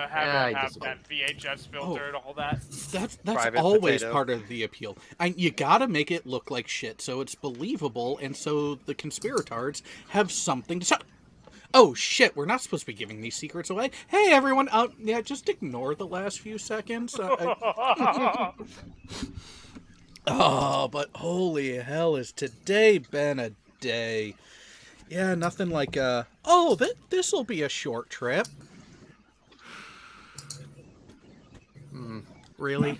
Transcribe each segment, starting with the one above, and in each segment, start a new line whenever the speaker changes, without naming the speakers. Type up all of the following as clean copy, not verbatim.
have
I
have
disagree.
that VHS filter and all that.
That's
Private
always
potato.
part of the appeal. You gotta make it look like shit so it's believable, and so the conspirators have something to say. Oh shit, we're not supposed to be giving these secrets away. Hey everyone, yeah, just ignore the last few seconds. Oh, but holy hell, has today been a day. Yeah, nothing like, oh, this'll be a short trip. Really?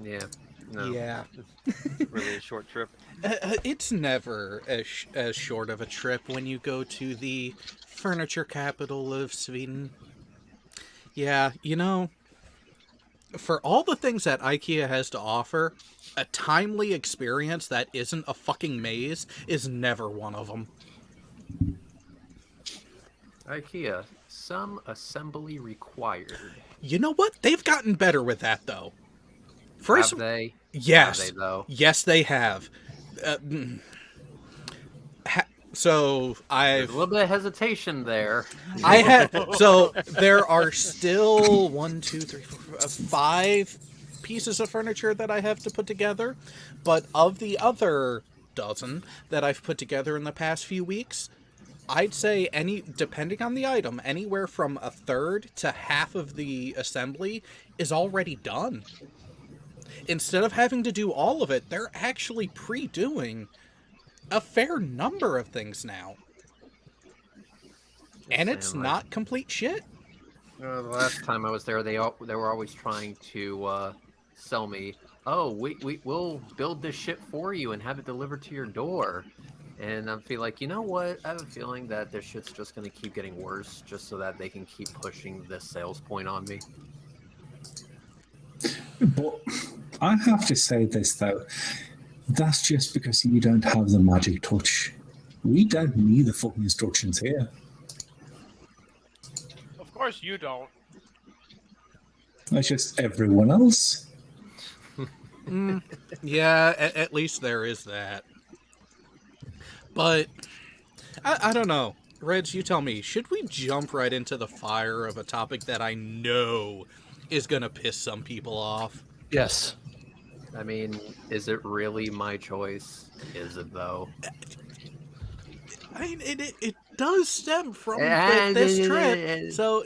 Yeah. No.
Yeah.
Really a short trip.
It's never as short of a trip when you go to the furniture capital of Sweden. Yeah, for all the things that IKEA has to offer, a timely experience that isn't a fucking maze is never one of them.
IKEA, some assembly required.
You know what? They've gotten better with that, though.
Have they?
Yes.
Have they, though?
Yes, they have. So
There's a little bit of hesitation there.
So there are still 1, 2, 3, 4, 5 pieces of furniture that I have to put together, but of the other dozen that I've put together in the past few weeks, I'd say depending on the item, anywhere from a third to half of the assembly is already done. Instead of having to do all of it, they're actually pre-doing a fair number of things now. And it's not complete shit.
The last time I was there, they were always trying to sell me, oh, we'll build this shit for you and have it delivered to your door. And I feel like, you know what? I have a feeling that this shit's just going to keep getting worse just so that they can keep pushing this sales point on me.
But I have to say this, though. That's just because you don't have the magic touch. We don't need the fucking instructions here.
Of course you don't.
That's just everyone else.
Yeah, at least there is that. But, I don't know. Reds, you tell me, should we jump right into the fire of a topic that I know is going to piss some people off?
Yes.
I mean, is it really my choice? Is it, though?
I mean, it does stem from this trip, so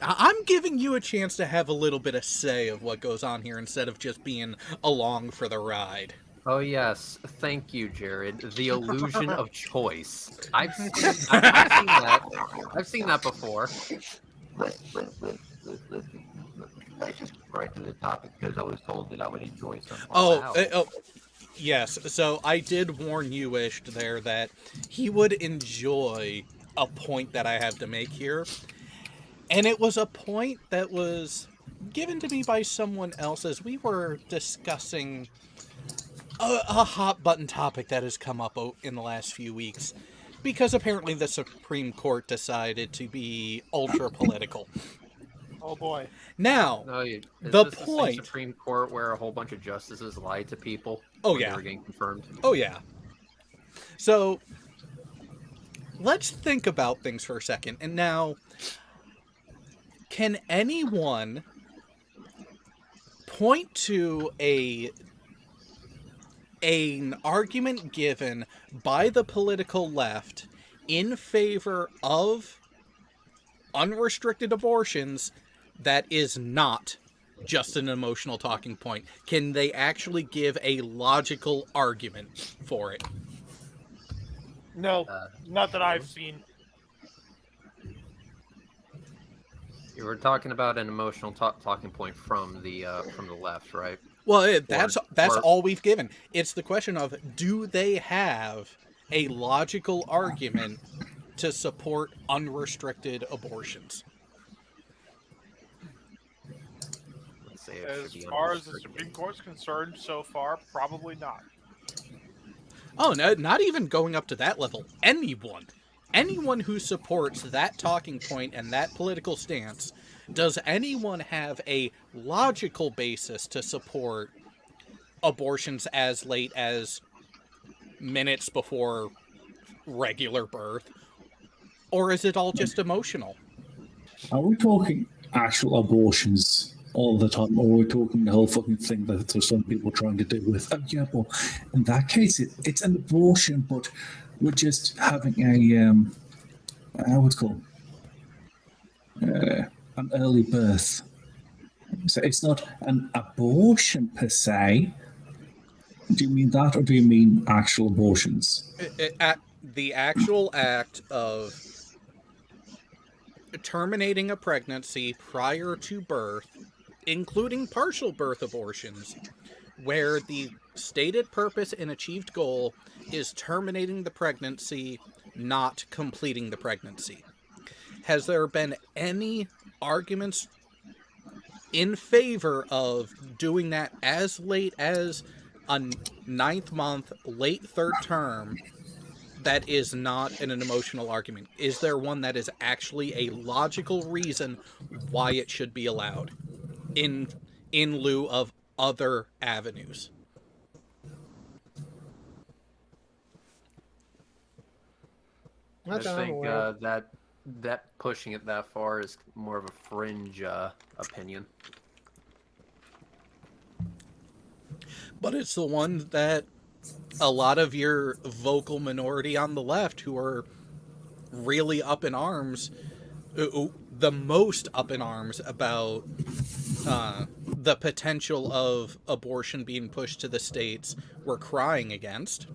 I'm giving you a chance to have a little bit of say of what goes on here instead of just being along for the ride.
Oh yes, thank you, Jared. The illusion of choice. I've seen that. I've seen that before.
I just right to the topic because I was told that I would enjoy something.
Oh, yes. So I did warn you, Ish, there that he would enjoy a point that I have to make here. And it was a point that was given to me by someone else as we were discussing a hot button topic that has come up in the last few weeks. Because apparently the Supreme Court decided to be ultra political.
Oh boy.
Now,
the point... The Supreme Court where a whole bunch of justices lied to people when they were getting confirmed.
Oh, yeah. So, let's think about things for a second. And now, can anyone point to an argument given by the political left in favor of unrestricted abortions that is not just an emotional talking point? Can they actually give a logical argument for it?
No, not that I've seen.
You were talking about an emotional talking point from the left, right?
Well, that's all we've given. It's the question of, do they have a logical argument to support unrestricted abortions?
As far as the Supreme Court's concerned, so far, probably not.
Oh, no, not even going up to that level. Anyone who supports that talking point and that political stance, does anyone have a logical basis to support abortions as late as minutes before regular birth? Or is it all just emotional?
Are we talking actual abortions all the time, or are we talking the whole fucking thing that there's some people trying to do with? Oh, yeah, well, in that case, it's an abortion, but we're just having what's it called? An early birth. So it's not an abortion per se. Do you mean that, or do you mean actual abortions?
The actual act of terminating a pregnancy prior to birth, including partial birth abortions, where the stated purpose and achieved goal is terminating the pregnancy, not completing the pregnancy. Has there been any arguments in favor of doing that as late as a ninth month, late third term? That is not an emotional argument. Is there one that is actually a logical reason why it should be allowed in lieu of other avenues?
I think that pushing it that far is more of a fringe opinion.
But it's the one that a lot of your vocal minority on the left who are really up in arms, the most up in arms about the potential of abortion being pushed to the states, were crying against.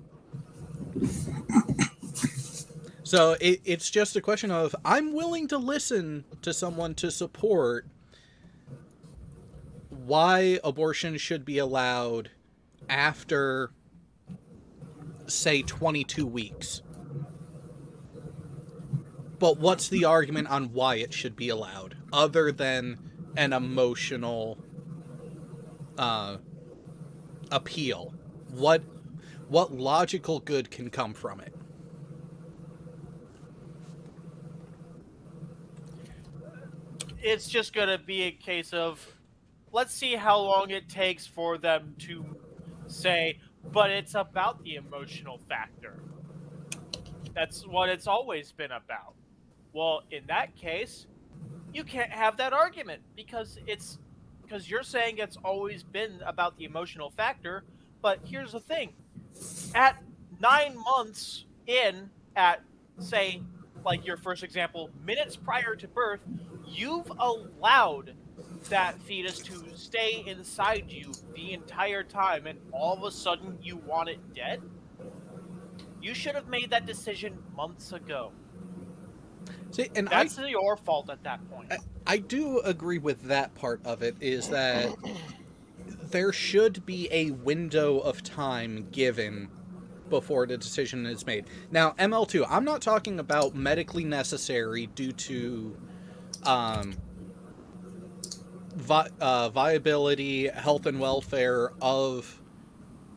So it's just a question of, I'm willing to listen to someone to support why abortion should be allowed after, say, 22 weeks. But what's the argument on why it should be allowed, other than an emotional appeal? What logical good can come from it?
It's just going to be a case of, let's see how long it takes for them to say, but it's about the emotional factor. That's what it's always been about. Well, in that case, you can't have that argument because you're saying it's always been about the emotional factor. But here's the thing: at 9 months in, at say, like your first example, minutes prior to birth, you've allowed that fetus to stay inside you the entire time, and all of a sudden you want it dead? You should have made that decision months ago.
See, and
that's your fault at that point.
I do agree with that part of it, is that there should be a window of time given before the decision is made. Now, ML2, I'm not talking about medically necessary due to viability, health and welfare of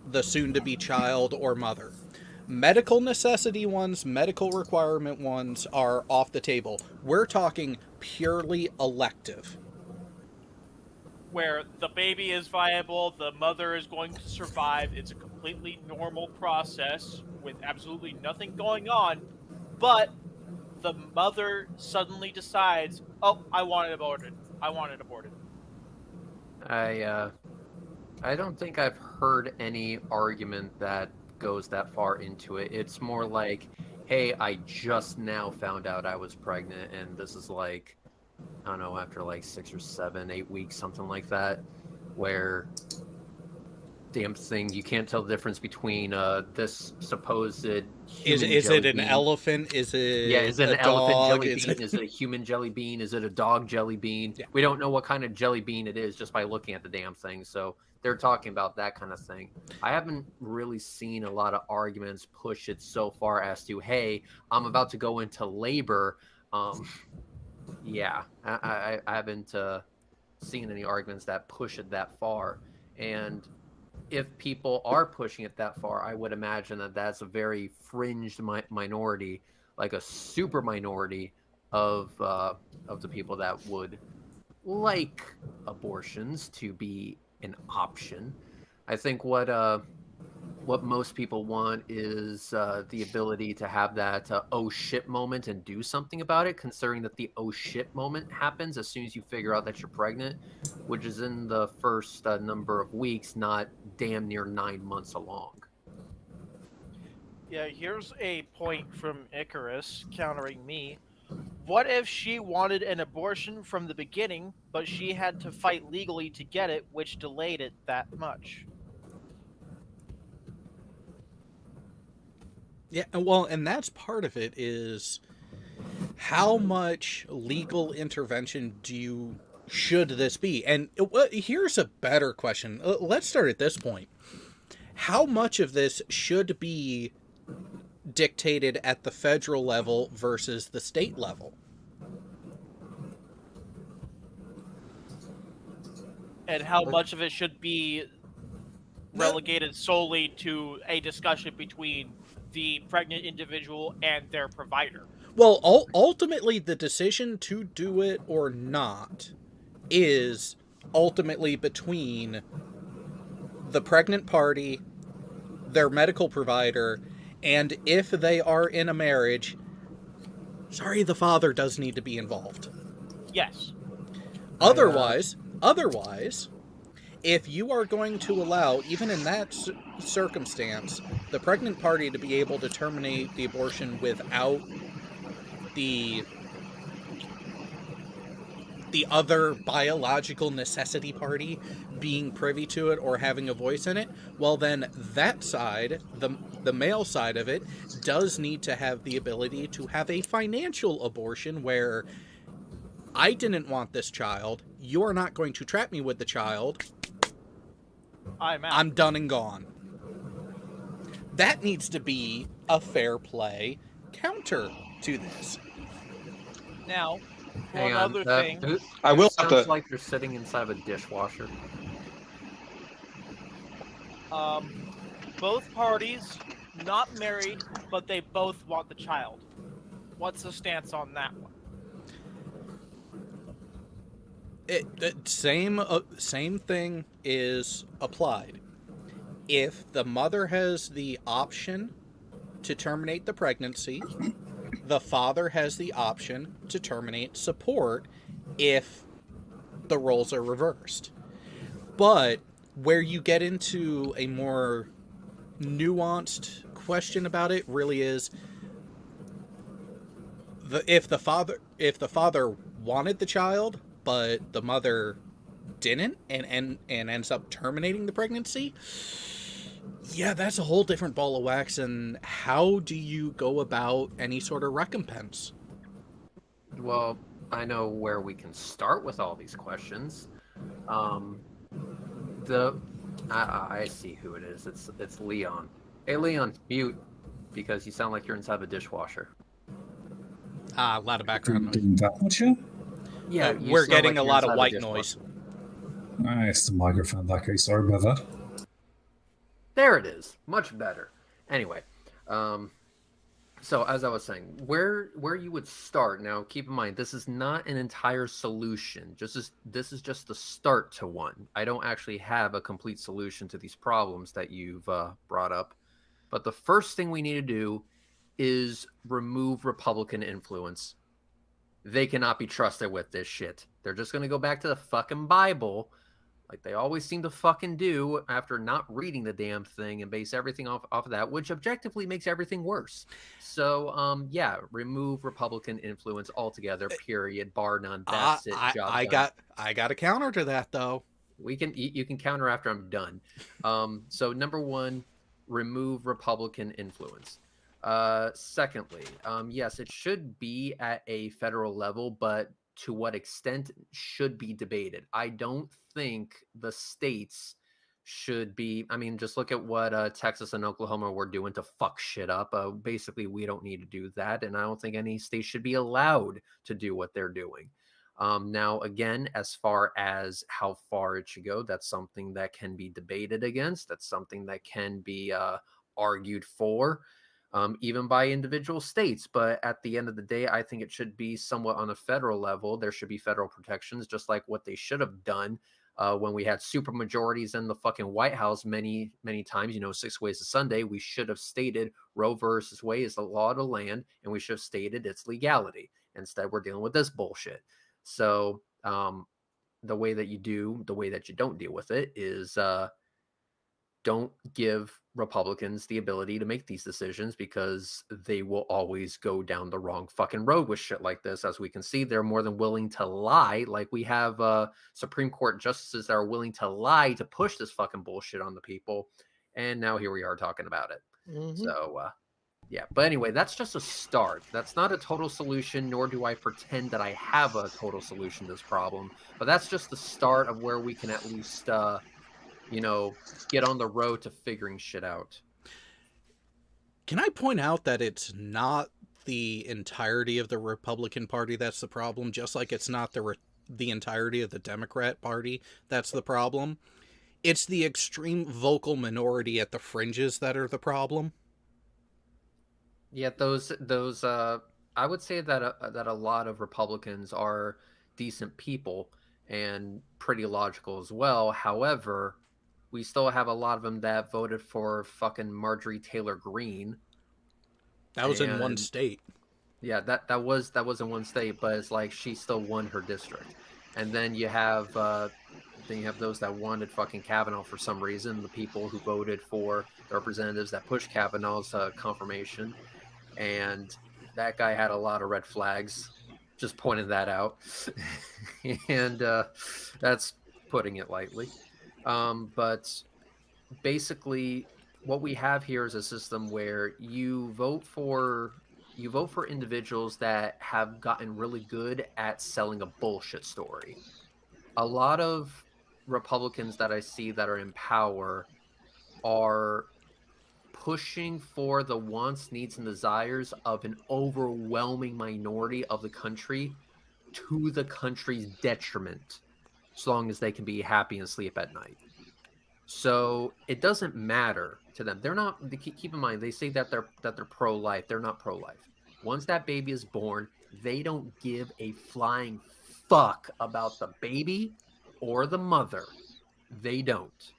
the soon-to-be child or mother. Medical necessity ones, medical requirement ones are off the table. We're talking purely elective.
Where the baby is viable, the mother is going to survive. It's a completely normal process with absolutely nothing going on. But the mother suddenly decides, oh, I want it aborted. I want it aborted.
I don't think I've heard any argument that goes that far into it. It's more like, hey, I just now found out I was pregnant, and this is like, I don't know, after like 6 or 7, 8 weeks, something like that, where damn thing, you can't tell the difference between this supposed human
is it an
bean.
Elephant? Is it
is it an
dog?
elephant jelly bean? Is it a human jelly bean? Is it a dog jelly bean?
Yeah.
We don't know what kind of jelly bean it is just by looking at the damn thing. So they're talking about that kind of thing. I haven't really seen a lot of arguments push it so far as to, hey, I'm about to go into labor. Yeah, I haven't seen any arguments that push it that far. And if people are pushing it that far, I would imagine that that's a very fringed minority, like a super minority of the people that would like abortions to be an option. I think what what most people want is the ability to have that oh shit moment and do something about it, considering that the oh shit moment happens as soon as you figure out that you're pregnant, which is in the first number of weeks, not damn near 9 months along.
Yeah, here's a point from Icarus countering me. What if she wanted an abortion from the beginning, but she had to fight legally to get it, which delayed it that much?
Yeah, well, and that's part of it is how much legal intervention should this be? And here's a better question. Let's start at this point. How much of this should be dictated at the federal level versus the state level?
And how much of it should be relegated solely to a discussion between the pregnant individual and their provider?
Well, ultimately, the decision to do it or not is ultimately between the pregnant party, their medical provider, and if they are in a marriage, sorry, the father does need to be involved.
Yes.
Otherwise, if you are going to allow, even in that circumstance, the pregnant party to be able to terminate the abortion without the other biological necessity party being privy to it or having a voice in it, well then that side, the male side of it, does need to have the ability to have a financial abortion where I didn't want this child, you're not going to trap me with the child,
I'm out.
I'm done and gone. That needs to be a fair play counter to this.
Now,
Hang
one
on,
other thing.
I will have
sounds
to.
like you're sitting inside of a dishwasher.
Both parties not married, but they both want the child. What's the stance on that one?
Same thing is applied. If the mother has the option to terminate the pregnancy, the father has the option to terminate support if the roles are reversed. But where you get into a more nuanced question about it really is if the father wanted the child but the mother didn't and ends up terminating the pregnancy, yeah, that's a whole different ball of wax. And how do you go about any sort of recompense?
Well, I know where we can start with all these questions. I see who it is. It's Leon. Hey, Leon, mute, because you sound like you're inside of a dishwasher.
A lot of background noise.
Doing that much, yeah?
Yeah,
We're getting a lot of white noise.
It's the microphone in that case. Sorry about that.
There it is. Much better. Anyway, so as I was saying, where you would start, now keep in mind, this is not an entire solution. This is just the start to one. I don't actually have a complete solution to these problems that you've brought up. But the first thing we need to do is remove Republican influence. They cannot be trusted with this shit. They're just going to go back to the fucking Bible, like they always seem to fucking do after not reading the damn thing, and base everything off of that, which objectively makes everything worse. So, yeah, remove Republican influence altogether, period, bar none. That's it. Job done.
I got a counter to that, though.
You can counter after I'm done. So number one, remove Republican influence. Secondly, yes, it should be at a federal level, but to what extent should be debated. I don't think the states should be. I mean, just look at what Texas and Oklahoma were doing to fuck shit up. Basically, we don't need to do that, and I don't think any state should be allowed to do what they're doing. Now, again, as far as how far it should go, that's something that can be debated against. That's something that can be argued for. Even by individual states. But at the end of the day, I think it should be somewhat on a federal level. There should be federal protections, just like what they should have done When we had super majorities in the fucking White House many, many times, 6 ways to Sunday, we should have stated Roe versus Wade is the law of the land, and we should have stated its legality. Instead, we're dealing with this bullshit. So the way that you don't deal with it is don't give Republicans the ability to make these decisions, because they will always go down the wrong fucking road with shit like this. As we can see, they're more than willing to lie. Like, we have Supreme Court justices that are willing to lie to push this fucking bullshit on the people. And now here we are talking about it. So, yeah. But anyway, that's just a start. That's not a total solution, nor do I pretend that I have a total solution to this problem. But that's just the start of where we can at least get on the road to figuring shit out.
Can I point out that it's not the entirety of the Republican Party that's the problem, just like it's not the entirety of the Democrat Party that's the problem? It's the extreme vocal minority at the fringes that are the problem.
Yeah, those I would say that a lot of Republicans are decent people and pretty logical as well. However, we still have a lot of them that voted for fucking Marjorie Taylor Greene.
That was in one state.
Yeah, that was in one state, but it's like she still won her district. And then you have those that wanted fucking Kavanaugh for some reason, the people who voted for the representatives that pushed Kavanaugh's confirmation. And that guy had a lot of red flags. Just pointed that out. And that's putting it lightly. But basically, what we have here is a system where you vote for individuals that have gotten really good at selling a bullshit story. A lot of Republicans that I see that are in power are pushing for the wants, needs, and desires of an overwhelming minority of the country to the country's detriment, as long as they can be happy and sleep at night. So it doesn't matter to them. They're not. Keep in mind, they say that they're pro-life. They're not pro-life. Once that baby is born, they don't give a flying fuck about the baby or the mother. They don't.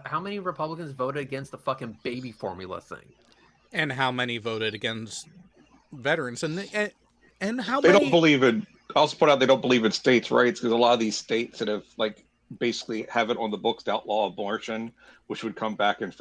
How many Republicans voted against the fucking baby formula thing?
And how many voted against veterans? And how
They
many...
don't believe in. I also point out they don't believe in states' rights, because a lot of these states that have basically have it on the books to outlaw abortion, which would come back with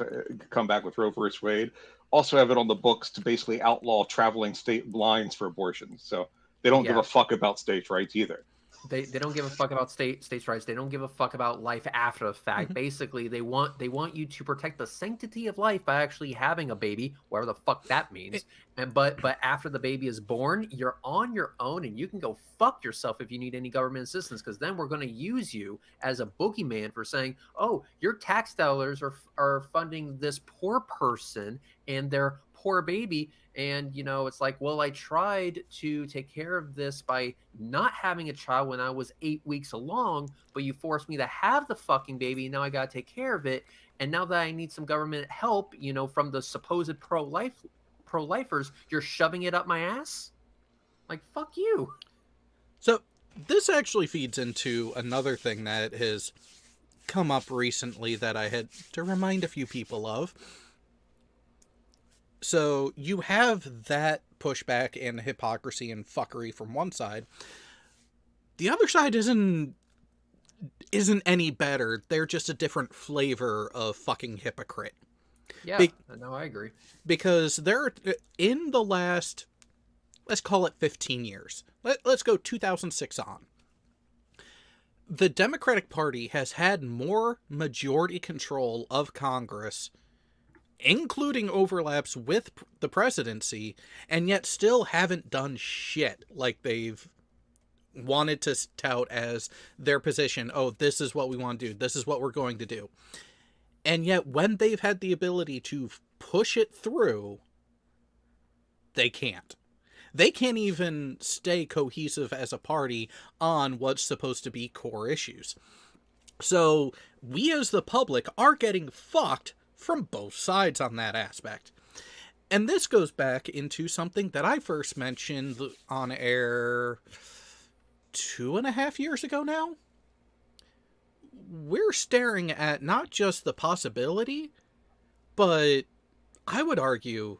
Roe versus Wade, also have it on the books to basically outlaw traveling state lines for abortions. So they don't give a fuck about states' rights either.
They don't give a fuck about states' rights. They don't give a fuck about life after the fact. Basically, they want you to protect the sanctity of life by actually having a baby, whatever the fuck that means. But after the baby is born, you're on your own, and you can go fuck yourself if you need any government assistance, because then we're going to use you as a boogeyman for saying, oh, your tax dollars are funding this poor person and their poor baby. And, it's like, well, I tried to take care of this by not having a child when I was 8 weeks along, but you forced me to have the fucking baby. And now I got to take care of it. And now that I need some government help, from the supposed pro-lifers, you're shoving it up my ass? Like, fuck you.
So this actually feeds into another thing that has come up recently that I had to remind a few people of. So you have that pushback and hypocrisy and fuckery from one side. The other side isn't any better. They're just a different flavor of fucking hypocrite.
Yeah, no, I agree.
Because they're in the last, let's call it 15 years. Let's go 2006 on. The Democratic Party has had more majority control of Congress, including overlaps with the presidency, and yet still haven't done shit like they've wanted to tout as their position. Oh, this is what we want to do. This is what we're going to do. And yet when they've had the ability to push it through, they can't. They can't even stay cohesive as a party on what's supposed to be core issues. So we as the public are getting fucked from both sides on that aspect. And this goes back into something that I first mentioned on air 2.5 years ago now. we're staring at not just the possibility, but I would argue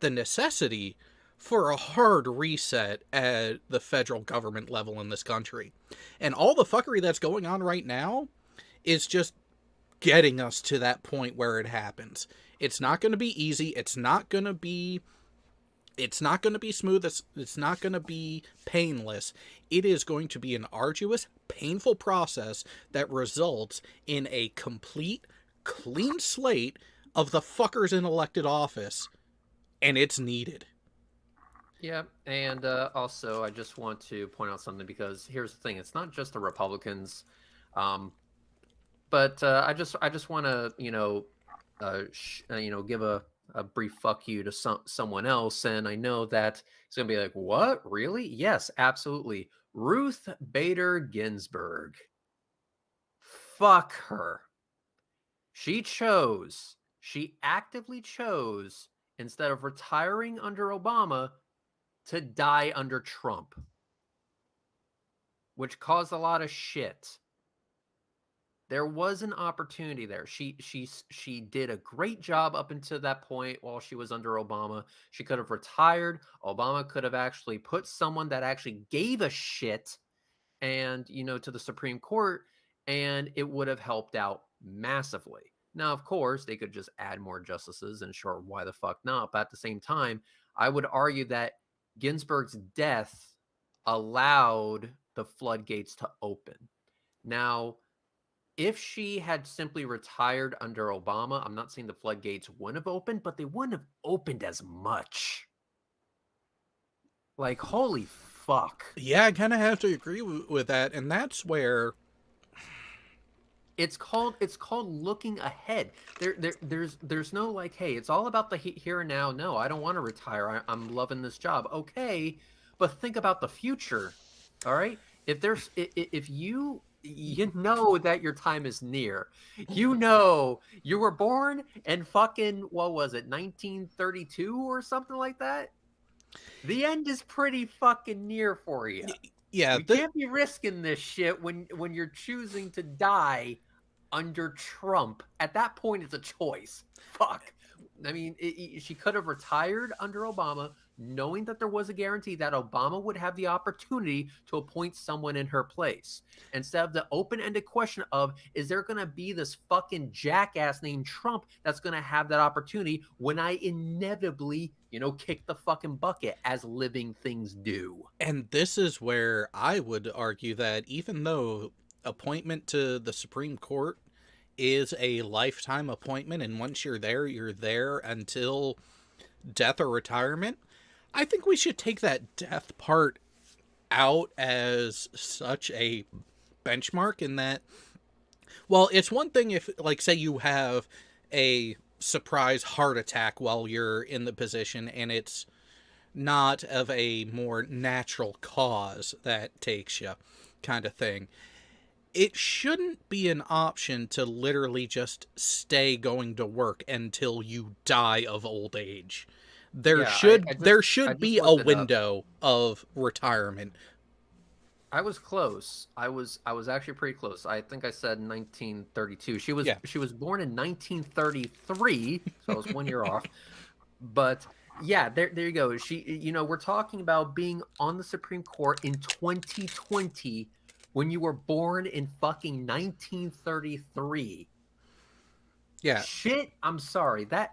the necessity for a hard reset at the federal government level in this country. And all the fuckery that's going on right now is just getting us to that point where it happens. It's not going to be easy. It's not going to be smooth. It's not going to be painless. It is going to be an arduous, painful process that results in a complete, clean slate of the fuckers in elected office. And it's needed.
Yeah, and also I just want to point out something, because here's the thing: it's not just the Republicans, but I just want to give a brief fuck you to someone else, and I know that it's gonna be like, what, really? Yes, absolutely. Ruth Bader Ginsburg. Fuck her. She actively chose, instead of retiring under Obama, to die under Trump, which caused a lot of shit. There was an opportunity there. She did a great job up until that point while she was under Obama. She could have retired. Obama could have actually put someone that actually gave a shit and, to the Supreme Court, and it would have helped out massively. Now, of course, they could just add more justices, and sure, why the fuck not? But at the same time, I would argue that Ginsburg's death allowed the floodgates to open. Now, if she had simply retired under Obama, I'm not saying the floodgates wouldn't have opened, but they wouldn't have opened as much. Like, holy fuck.
Yeah, I kind of have to agree with that, and that's where
it's called looking ahead. There's no like, hey, it's all about the here and now. No, I don't want to retire. I'm loving this job. Okay, but think about the future. All right, if you know that your time is near, you were born in fucking, what was it, 1932 or something like that. The end is pretty fucking near for you.
Yeah,
you can't be risking this shit when you're choosing to die under Trump. At that point, it's a choice. Fuck. I mean, she could have retired under Obama, knowing that there was a guarantee that Obama would have the opportunity to appoint someone in her place. Instead of the open-ended question of, is there going to be this fucking jackass named Trump that's going to have that opportunity when I inevitably, kick the fucking bucket, as living things do?
And this is where I would argue that even though appointment to the Supreme Court is a lifetime appointment, and once you're there until death or retirement, I think we should take that death part out as such a benchmark, in that, well, it's one thing if, like, say you have a surprise heart attack while you're in the position and it's not of a more natural cause that takes you, kind of thing. It shouldn't be an option to literally just stay going to work until you die of old age. There should be a window of retirement.
I was close. I was actually pretty close. I think I said 1932. She was born in 1933, so I was 1 year off. But yeah, there you go. She, we're talking about being on the Supreme Court in 2020 when you were born in fucking 1933.
Yeah.
Shit, I'm sorry. That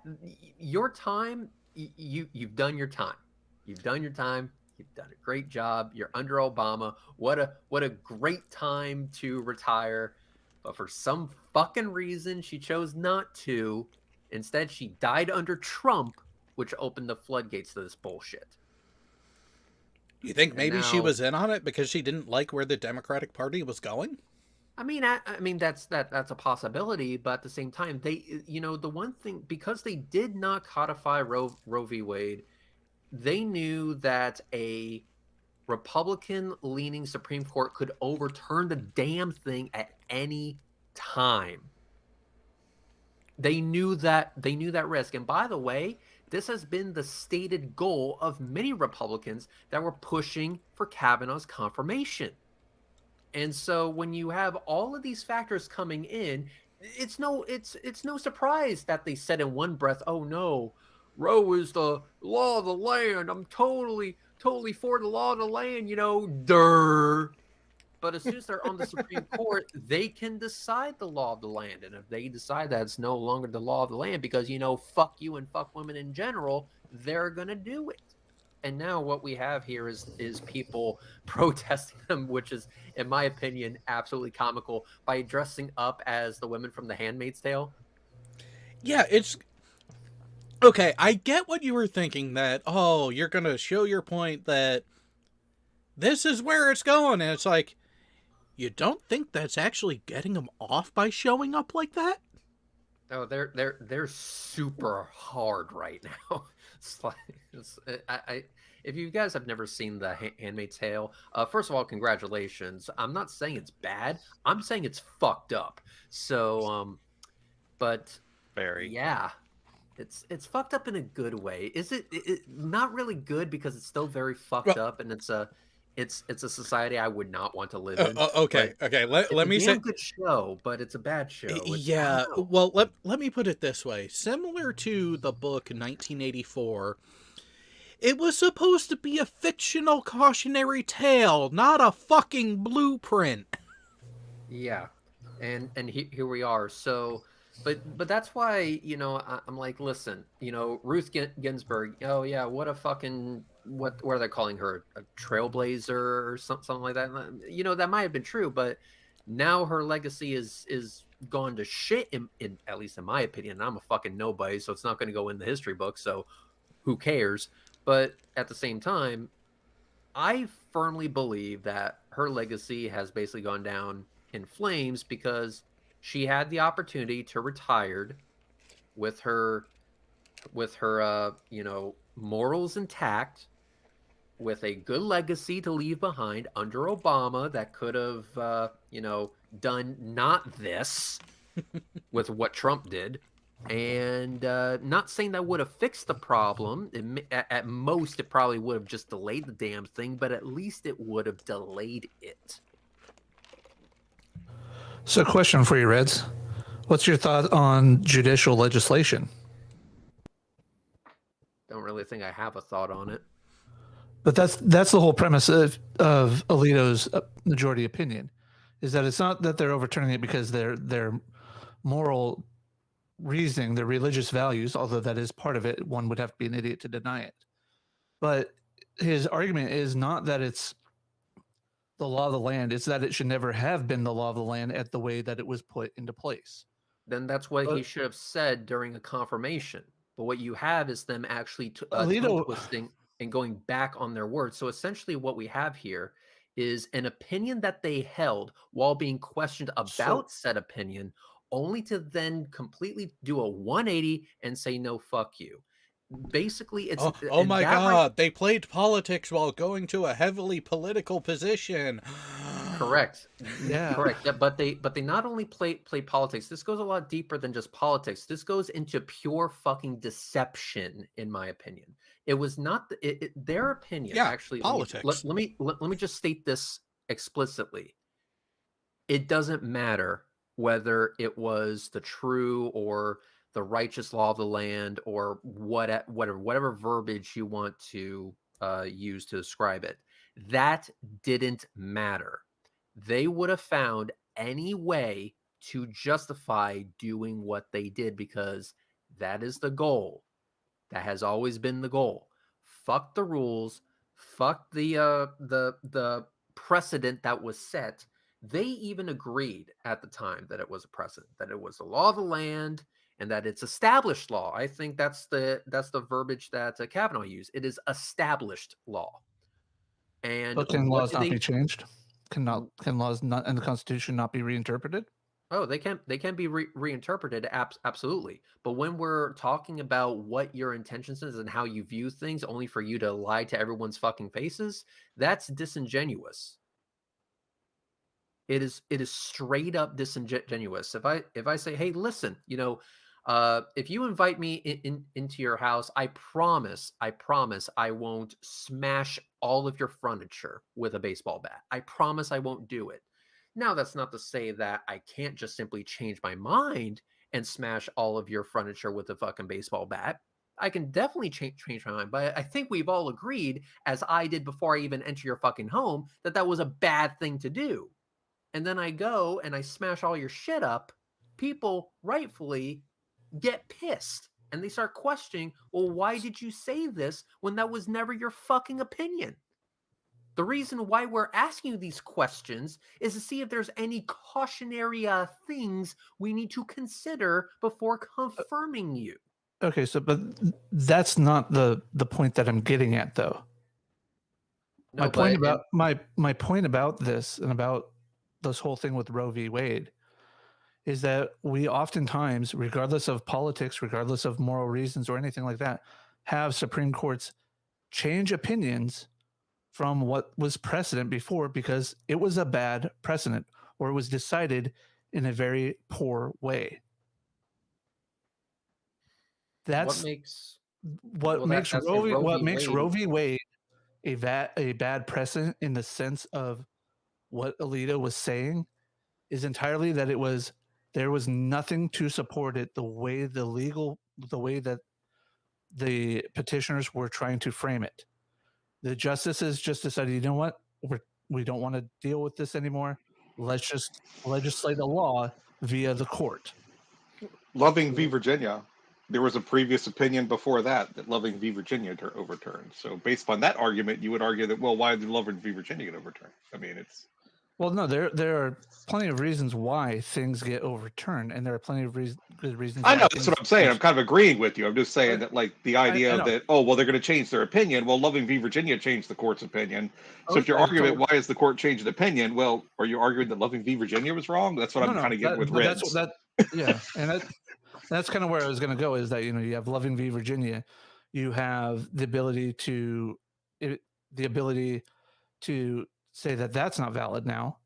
your time, you've done your time. You've done your time. You've done a great job. You're under Obama. What a great time to retire. But for some fucking reason, she chose not to. Instead, she died under Trump, which opened the floodgates to this bullshit.
You think maybe she was in on it because she didn't like where the Democratic Party was going?
I mean that's a possibility, but at the same time, they, the one thing, because they did not codify Roe v. Wade, they knew that a Republican-leaning Supreme Court could overturn the damn thing at any time. They knew that risk. And by the way, this has been the stated goal of many Republicans that were pushing for Kavanaugh's confirmation. And so when you have all of these factors coming in, it's no surprise that they said in one breath, "Oh no, Roe is the law of the land. I'm totally for the law of the land, Durr." But as soon as they're on the Supreme Court, they can decide the law of the land. And if they decide that it's no longer the law of the land because, fuck you and fuck women in general, they're going to do it. And now what we have here is people protesting them, which is, in my opinion, absolutely comical, by dressing up as the women from The Handmaid's Tale.
Yeah, it's... Okay, I get what you were thinking, that, oh, you're going to show your point that this is where it's going. And it's like, you don't think that's actually getting them off by showing up like that?
Oh, they're super hard right now. If you guys have never seen The Handmaid's Tale, first of all, congratulations. I'm not saying it's bad. I'm saying it's fucked up. So, but
Very.
yeah, it's fucked up in a good way. Is it not really good because it's still very fucked up, and it's a society I would not want to live in.
Okay. Let me say,
good show, but it's a bad show.
Yeah, well, let me put it this way. Similar to the book 1984, it was supposed to be a fictional cautionary tale, not a fucking blueprint.
Yeah, and here we are. So, but that's why I'm like, listen, Ruth Ginsburg. Oh yeah, what a fucking what are they calling her, a trailblazer or something like that? That might have been true, but now her legacy is gone to shit. In at least in my opinion, I'm a fucking nobody, so it's not going to go in the history book. So who cares? But at the same time, I firmly believe that her legacy has basically gone down in flames because she had the opportunity to retire with her morals intact, with a good legacy to leave behind under Obama that could have done not this with what Trump did. And not saying that would have fixed the problem. At most, it probably would have just delayed the damn thing, but at least it would have delayed it.
So, question for you, Reds. What's your thought on judicial legislation?
Don't really think I have a thought on it.
But that's the whole premise of Alito's majority opinion, is that it's not that they're overturning it because their moral reasoning, their religious values, although that is part of it. One would have to be an idiot to deny it. But his argument is not that it's the law of the land, it's that it should never have been the law of the land at the way that it was put into place.
Then that's what he should have said during a confirmation. But what you have is them actually twisting and going back on their words. So essentially what we have here is an opinion that they held while being questioned about said opinion, only to then completely do a 180 and say, no, fuck you. Basically, it's...
Oh my God, they played politics while going to a heavily political position.
Correct.
Yeah.
Correct. But they not only play politics. This goes a lot deeper than just politics. This goes into pure fucking deception, in my opinion. It was not their opinion.
Yeah,
actually,
politics.
Let me just state this explicitly. It doesn't matter whether it was the true or the righteous law of the land or whatever verbiage you want to use to describe it. That didn't matter. They would have found any way to justify doing what they did because that is the goal. That has always been the goal. Fuck the rules. Fuck the precedent that was set. They even agreed at the time that it was a precedent, that it was the law of the land, and that it's established law. I think that's the verbiage that Kavanaugh used. It is established law. And
but can laws not be changed? Can laws not and the Constitution not be reinterpreted?
Oh, they can be reinterpreted, absolutely. But when we're talking about what your intentions is and how you view things, only for you to lie to everyone's fucking faces, that's disingenuous. It is straight up disingenuous. If I say, hey, listen, if you invite me into your house, I promise I won't smash all of your furniture with a baseball bat. I promise I won't do it. Now, that's not to say that I can't just simply change my mind and smash all of your furniture with a fucking baseball bat. I can definitely change my mind, but I think we've all agreed, as I did before I even enter your fucking home, that that was a bad thing to do. And then I go and I smash all your shit up. People rightfully get pissed and they start questioning, well, why did you say this when that was never your fucking opinion? The reason why we're asking you these questions is to see if there's any cautionary things we need to consider before confirming you.
Okay, so but that's not the point that I'm getting at, though.
No,
My point about this and about this whole thing with Roe v. Wade is that we oftentimes, regardless of politics, regardless of moral reasons or anything like that, have Supreme Courts change opinions from what was precedent before because it was a bad precedent or it was decided in a very poor way. That's what makes Roe v. Wade a bad precedent in the sense of what Alito was saying is entirely that there was nothing to support it the way that the petitioners were trying to frame it. The justices just decided, you know what, we don't want to deal with this anymore. Let's just legislate a law via the court.
Loving v. Virginia, there was a previous opinion before that Loving v. Virginia overturned. So based on that argument, you would argue that, well, why did Loving v. Virginia get overturned? I mean, it's...
Well, no, there are plenty of reasons why things get overturned, and there are plenty of good reasons.
I know, that's what I'm saying. I'm kind of agreeing with you. I'm just saying that, like, the idea that, oh, well, they're going to change their opinion. Well, Loving v. Virginia changed the court's opinion. So if your argument, why is the court changed opinion? Well, are you arguing that Loving v. Virginia was wrong? That's what I'm kind of getting with Reds.
Yeah, and that's kind of where I was going to go, is that, you have Loving v. Virginia. You have the ability to say that that's not valid now.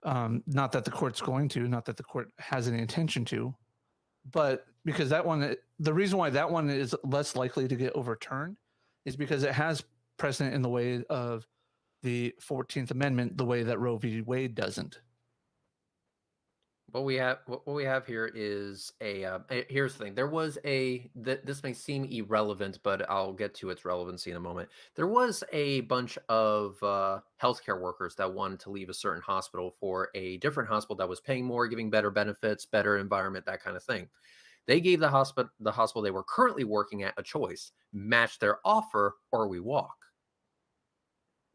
Not that the court's going to, not that the court has any intention to, but because that one, the reason why that one is less likely to get overturned is because it has precedent in the way of the 14th Amendment, the way that Roe v. Wade doesn't.
What we have here is here's the thing. There was this may seem irrelevant, but I'll get to its relevancy in a moment. There was a bunch of healthcare workers that wanted to leave a certain hospital for a different hospital that was paying more, giving better benefits, better environment, that kind of thing. They gave the hospital they were currently working at a choice: match their offer or we walk.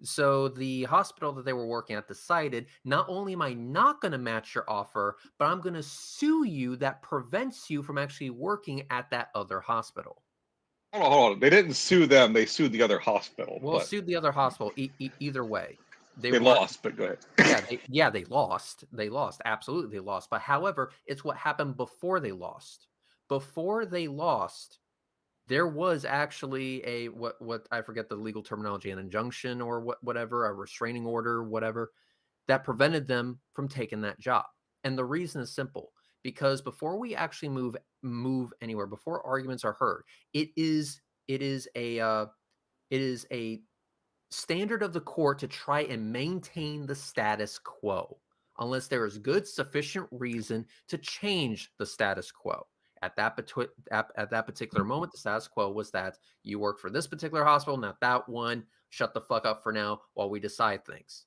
So the hospital that they were working at decided, not only am I not going to match your offer, but I'm going to sue you that prevents you from actually working at that other hospital.
Hold on. They didn't sue them. They sued the other hospital.
Well, sued the other hospital. Either way.
They lost, but go
ahead. They lost. They lost. Absolutely, they lost. But however, it's what happened before they lost. Before they lost, there was actually a what I forget the legal terminology, an injunction or whatever, a restraining order, whatever, that prevented them from taking that job. And the reason is simple: because before we actually move anywhere, before arguments are heard, it is a standard of the court to try and maintain the status quo, unless there is good sufficient reason to change the status quo. At that particular moment, the status quo was that you work for this particular hospital, not that one. Shut the fuck up for now while we decide things.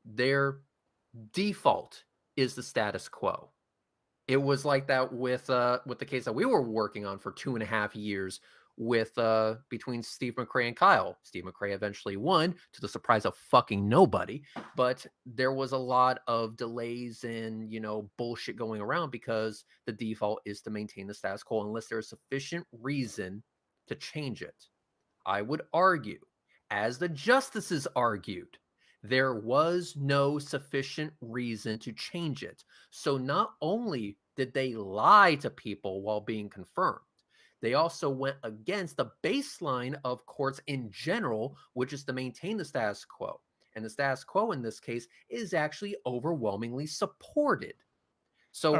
Their default is the status quo. It was like that with the case that we were working on for 2.5 years with between Steve McRae and Kyle. Steve McRae eventually won, to the surprise of fucking nobody. But there was a lot of delays and bullshit going around because the default is to maintain the status quo unless there is sufficient reason to change it. I would argue, as the justices argued, there was no sufficient reason to change it. So not only did they lie to people while being confirmed, they also went against the baseline of courts in general, which is to maintain the status quo. And the status quo in this case is actually overwhelmingly supported. So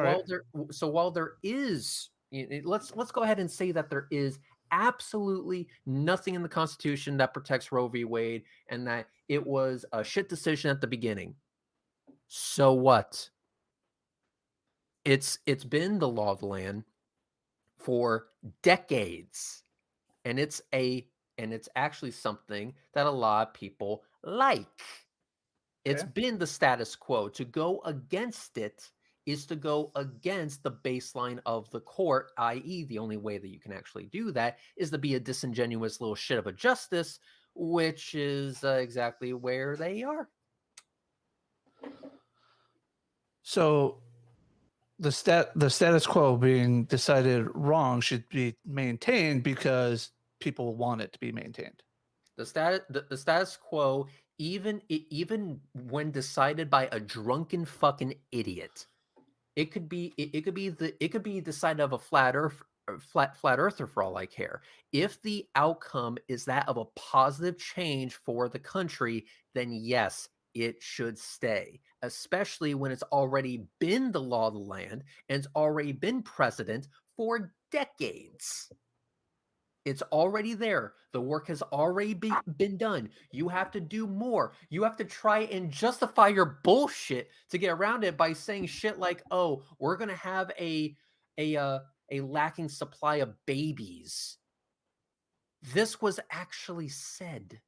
while there is, let's go ahead and say that there is absolutely nothing in the Constitution that protects Roe v. Wade, and that it was a shit decision at the beginning. So what? It's been the law of the land for decades, and it's actually something that a lot of people like. It's
Okay.
been the status quo. To go against it is to go against the baseline of the court, i.e., the only way that you can actually do that is to be a disingenuous little shit of a justice, which is exactly where they are.
So the status quo being decided wrong should be maintained because people want it to be maintained.
The status quo, even when decided by a drunken fucking idiot, it could be decided of a flat earther for all I care. If the outcome is that of a positive change for the country, then yes, it should stay. Especially when it's already been the law of the land and it's already been precedent for decades. It's already there. The work has already been done. You have to do more. You have to try and justify your bullshit to get around it by saying shit like, "Oh, we're gonna have a lacking supply of babies." This was actually said.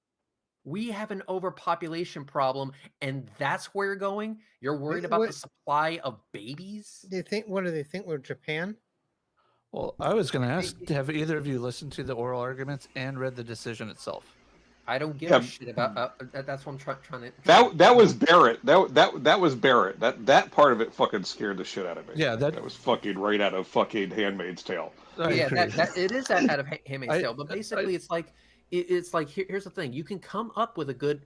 We have an overpopulation problem, and that's where you're going. You're worried about the supply of babies.
What do they think? We're Japan?
Well, I was going to ask, have either of you listened to the oral arguments and read the decision itself?
I don't give
Yeah.
a shit about. That's what I'm trying to.
That was Barrett. That was Barrett. That part of it fucking scared the shit out of me.
Yeah,
that was fucking right out of fucking Handmaid's Tale.
Yeah, that it is out of Handmaid's Tale, but basically it's like here's the thing: you can come up with a good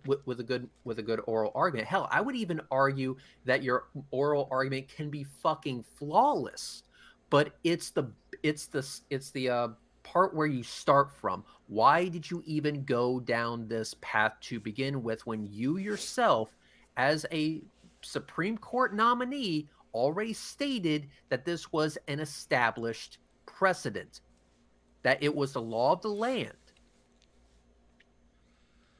oral argument. Hell, I would even argue that your oral argument can be fucking flawless, but it's the part where you start from. Why did you even go down this path to begin with when you yourself, as a Supreme Court nominee, already stated that this was an established precedent, that it was the law of the land?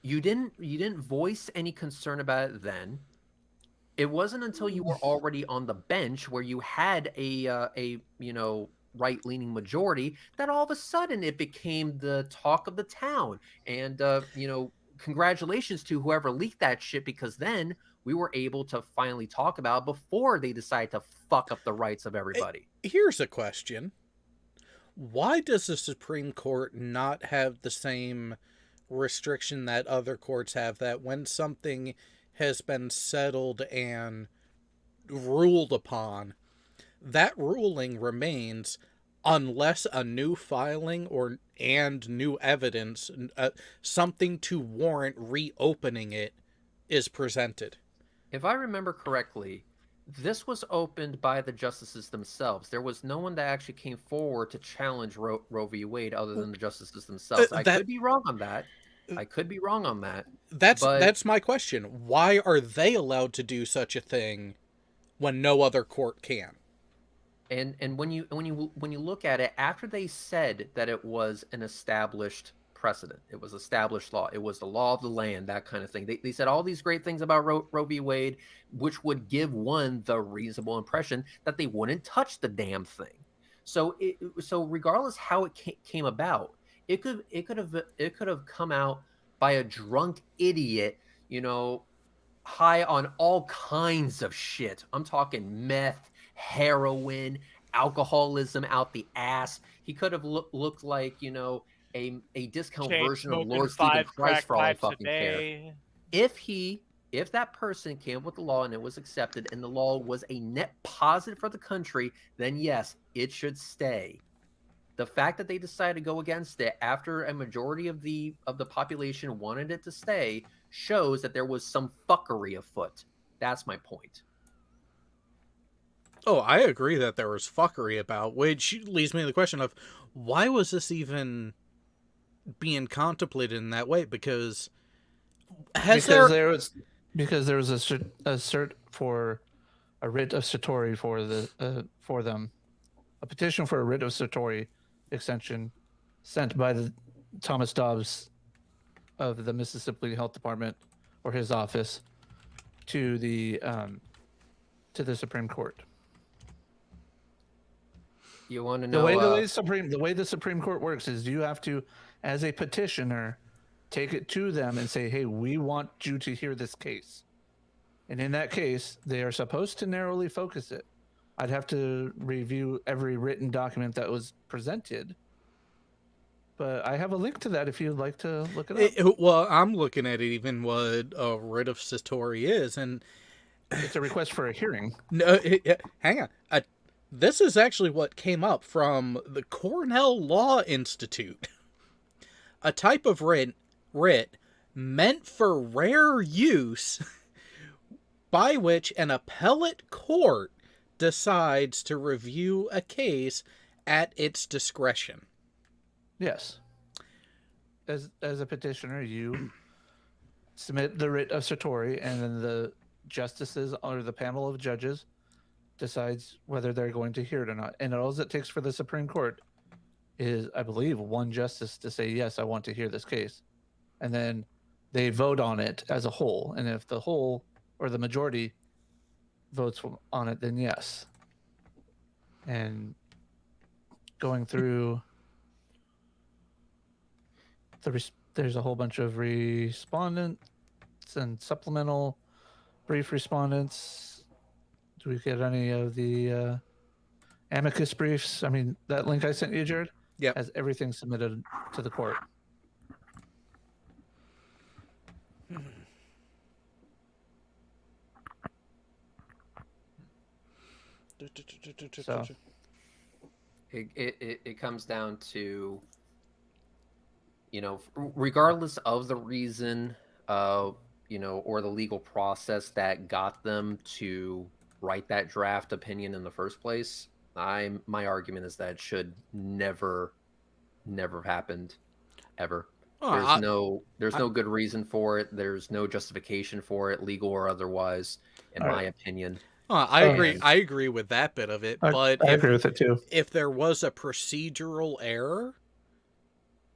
You didn't voice any concern about it then. It wasn't until you were already on the bench where you had a right-leaning majority that all of a sudden it became the talk of the town. And congratulations to whoever leaked that shit, because then we were able to finally talk about it before they decided to fuck up the rights of everybody.
Here's a question. Why does the Supreme Court not have the same restriction that other courts have, that when something has been settled and ruled upon, that ruling remains unless a new filing and new evidence, something to warrant reopening it, is presented?
If I remember correctly, this was opened by the justices themselves. There was no one that actually came forward to challenge Roe v. Wade other than the justices themselves. I could be wrong on that.
That's my question. Why are they allowed to do such a thing when no other court can?
And when you look at it, after they said that it was an established precedent, it was established law, it was the law of the land, that kind of thing. They said all these great things about Roe v. Wade, which would give one the reasonable impression that they wouldn't touch the damn thing. So regardless how it came about, it could have come out by a drunk idiot, high on all kinds of shit. I'm talking meth, heroin, alcoholism out the ass. He could have looked like, a discount version of Lord Stephen Christ for all I fucking care. If that person came up with the law and it was accepted and the law was a net positive for the country, then yes, it should stay. The fact that they decided to go against it after a majority of the population wanted it to stay shows that there was some fuckery afoot. That's my point.
Oh, I agree that there was fuckery about, which leads me to the question of, why was this even being contemplated in that way? Because there was a cert for a writ of certiorari for them, a petition for a writ of certiorari extension sent by the Thomas Dobbs of the Mississippi Health Department, or his office, to the
to the Supreme Court.
You want to
The
know?
way the Supreme Court works is you have to, as a petitioner, take it to them and say, "Hey, we want you to hear this case." And in that case, they are supposed to narrowly focus it. I'd have to review every written document that was presented, but I have a link to that if you'd like to look it up.
Well, I'm looking at it, even what a writ of Satori is, and
It's a request for a hearing.
no, hang on. This is actually what came up from the Cornell Law Institute. A type of writ meant for rare use by which an appellate court decides to review a case at its discretion.
Yes. As a petitioner, you submit the writ of Satori, and then the justices or the panel of judges decides whether they're going to hear it or not. And all it takes for the Supreme Court is, I believe, one justice to say, yes, I want to hear this case. And then they vote on it as a whole. And if the whole or the majority votes on it, then yes. And going through, there's a whole bunch of respondents and supplemental brief respondents. Do we get any of the amicus briefs? I mean, that link I sent you, Jared, has everything submitted to the court. So
it comes down to, regardless of the reason, or the legal process that got them to write that draft opinion in the first place, my argument is that it should never have happened, ever. There's no good reason for it. There's no justification for it, legal or otherwise, in my opinion.
I agree. I agree with that bit of it, but
I agree with it too.
If there was a procedural error,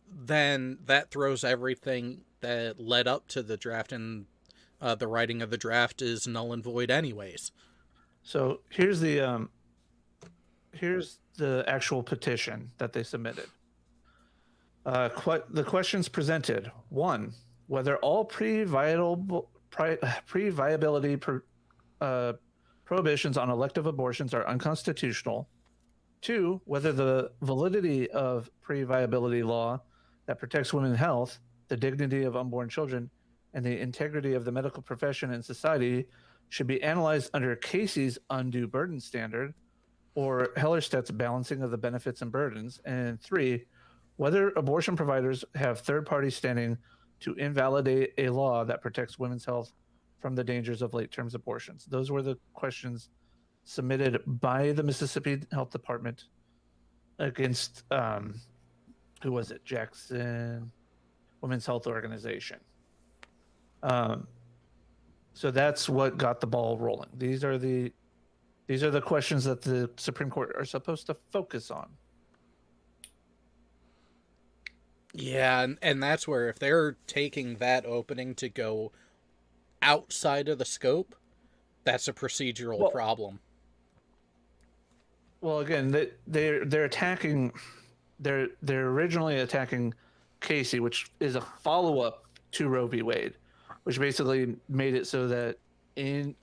then that throws everything that led up to the draft, and the writing of the draft is null and void anyways.
So here's the actual petition that they submitted. The questions presented: 1, whether all pre-viability prohibitions on elective abortions are unconstitutional. 2, whether the validity of pre-viability law that protects women's health, the dignity of unborn children, and the integrity of the medical profession and society should be analyzed under Casey's undue burden standard or Hellerstedt's balancing of the benefits and burdens. And 3, whether abortion providers have third-party standing to invalidate a law that protects women's health from the dangers of late-term abortions. Those were the questions submitted by the Mississippi Health Department against, who was it? Jackson Women's Health Organization. So that's what got the ball rolling. These are the questions that the Supreme Court are supposed to focus on.
Yeah, and that's where, if they're taking that opening to go outside of the scope, that's a procedural problem.
Well, again, they're attacking. They're originally attacking Casey, which is a follow-up to Roe v. Wade, which basically made it so that in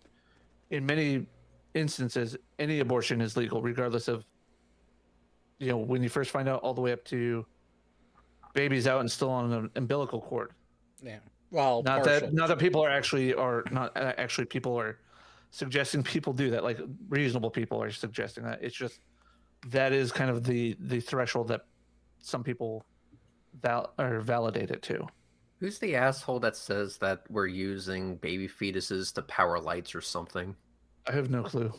many instances, any abortion is legal, regardless of, when you first find out, all the way up to babies out and still on an umbilical cord.
Yeah. Well,
not that people people are suggesting people do that. Like, reasonable people are suggesting that. It's just that is kind of the threshold that some people validate it to.
Who's the asshole that says that we're using baby fetuses to power lights or something?
I have no clue.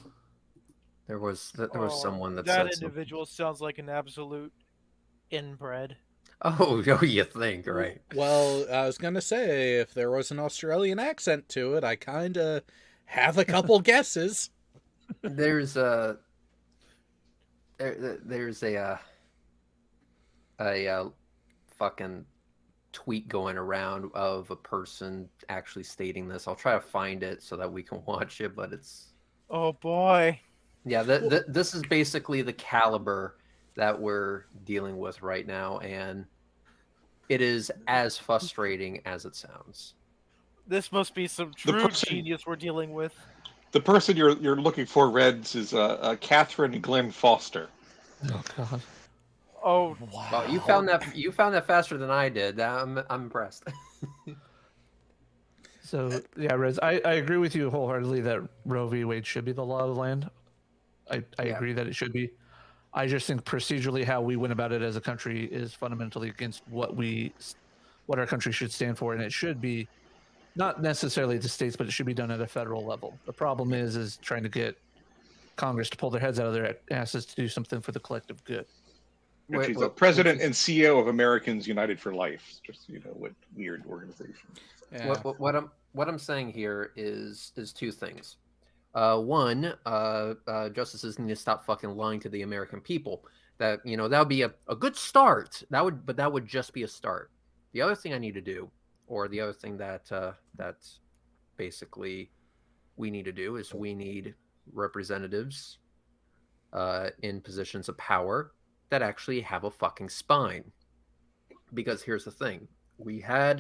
There was someone that
that
said
individual sounds like an absolute inbred.
Oh, you think, right?
Well, I was gonna say, if there was an Australian accent to it, I kind of have a couple guesses.
There's a fucking tweet going around of a person actually stating this. I'll try to find it so that we can watch it, but it's
Oh boy.
Yeah, this is basically the caliber that we're dealing with right now, and it is as frustrating as it sounds.
This must be some
The
true
person-
genius we're dealing with.
The person you're looking for, Reds, is Catherine Glenn Foster.
Oh God.
Oh,
Wow.
Well, you found that faster than I did. I'm impressed.
So yeah, Rez, I agree with you wholeheartedly that Roe v. Wade should be the law of the land. I
Yeah.
agree that it should be. I just think procedurally how we went about it as a country is fundamentally against what our country should stand for, and it should be not necessarily the states, but it should be done at a federal level. The problem is trying to get Congress to pull their heads out of their asses to do something for the collective good.
And she's
Well,
the president
which
and CEO of Americans United for Life. Just what weird organization.
Yeah.
what I'm saying here is two things. One, justices need to stop fucking lying to the American people. That that would be a good start. But that would just be a start. The other thing I need to do, or the other thing that basically we need to do, is we need representatives in positions of power that actually have a fucking spine. Because here's the thing: we have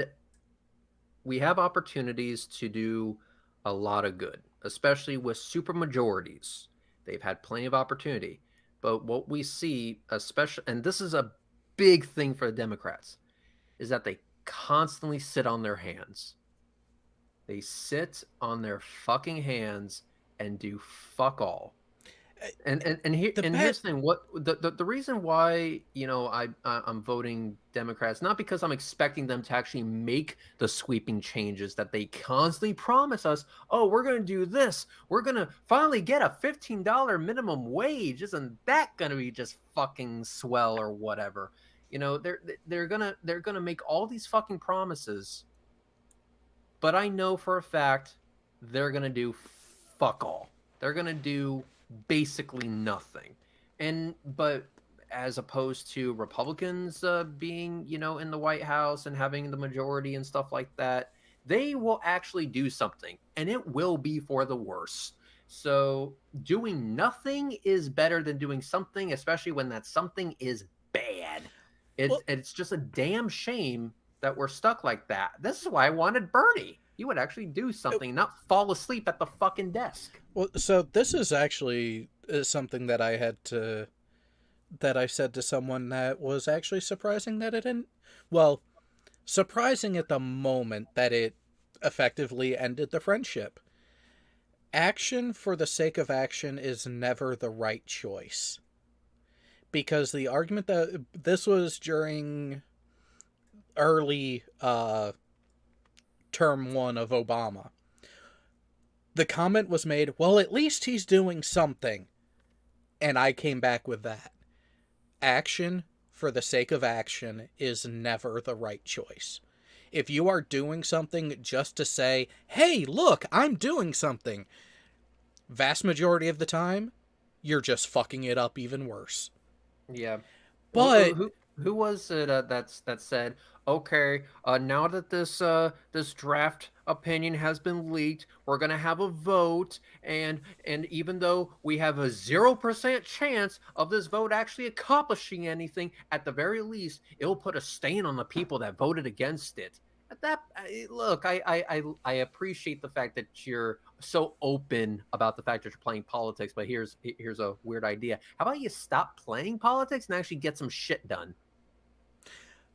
opportunities to do a lot of good, especially with super majorities. They've had plenty of opportunity. But what we see, especially, and this is a big thing for the Democrats, is that they constantly sit on their hands. They sit on their fucking hands and do fuck all. And here's the thing. What the reason why I'm voting Democrats, not because I'm expecting them to actually make the sweeping changes that they constantly promise us. Oh, we're going to do this. We're going to finally get a $15 minimum wage. Isn't that going to be just fucking swell or whatever? They're gonna make all these fucking promises, but I know for a fact they're gonna do fuck all. They're gonna do basically nothing. But as opposed to Republicans being in the White House and having the majority and stuff like that, they will actually do something, and it will be for the worse. So doing nothing is better than doing something, especially when that something is bad. It's just a damn shame that we're stuck like that. This is why I wanted Bernie. He would actually do something, not fall asleep at the fucking desk.
Well, so this is actually something that I said to someone that was actually surprising that it didn't. Well, surprising at the moment that it effectively ended the friendship. Action for the sake of action is never the right choice. Because the argument that this was during early term 1 of Obama. The comment was made, well, at least he's doing something. And I came back with that. Action for the sake of action is never the right choice. If you are doing something just to say, hey, look, I'm doing something, vast majority of the time, you're just fucking it up even worse.
Yeah.
But
who was it that said, okay, now that this draft opinion has been leaked, we're gonna have a vote, and even though we have a 0% chance of this vote actually accomplishing anything, at the very least, it'll put a stain on the people that voted against it. Look, I appreciate the fact that you're so open about the fact that you're playing politics, but here's a weird idea. How about you stop playing politics and actually get some shit done?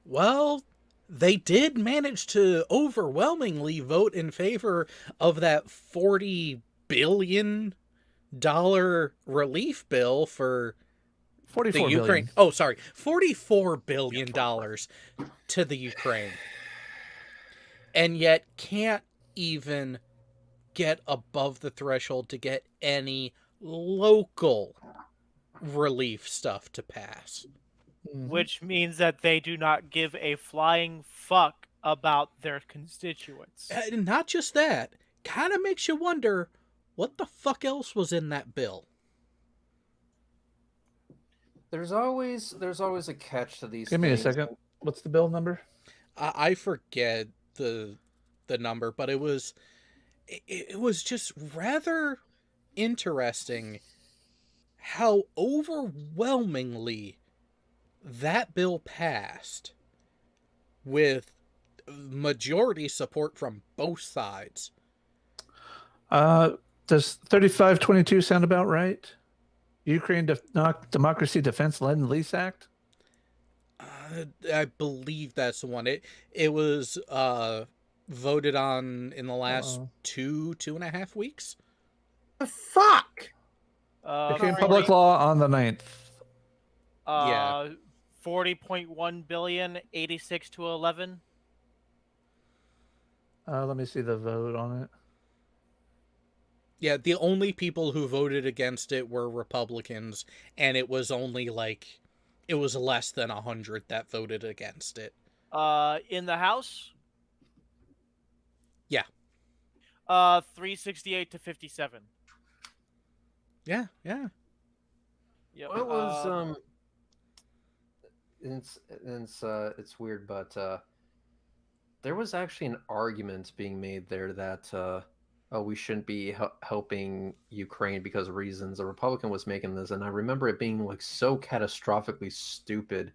well, they did manage to overwhelmingly vote in favor of that $40 billion relief bill for
44
the Ukraine.
billion.
Oh, sorry, $44 billion to the Ukraine. And yet can't even get above the threshold to get any local relief stuff to pass.
which means that they do not give a flying fuck about their constituents.
And not just that, kind of makes you wonder what the fuck else was in that bill.
There's always a catch to these
Give me a
things.
second. What's the bill number?
I forget the number, but it was just rather interesting how overwhelmingly that bill passed with majority support from both sides.
Does 3522 sound about right? Ukraine Democracy Defense Lend Lease Act?
I believe that's the one. It was voted on in the last 2.5 weeks.
The fuck?
Became
40
public law on the 9th.
Yeah.
40.1 billion, 86 to 11.
Let me see the vote on it.
Yeah, the only people who voted against it were Republicans, and it was only it was less than 100 that voted against it.
In the House?
Yeah.
368 to 57.
Yeah.
Yep.
What was it's weird, but there was actually an argument being made there that we shouldn't be helping Ukraine because of reasons. A Republican was making this, and I remember it being like so catastrophically stupid.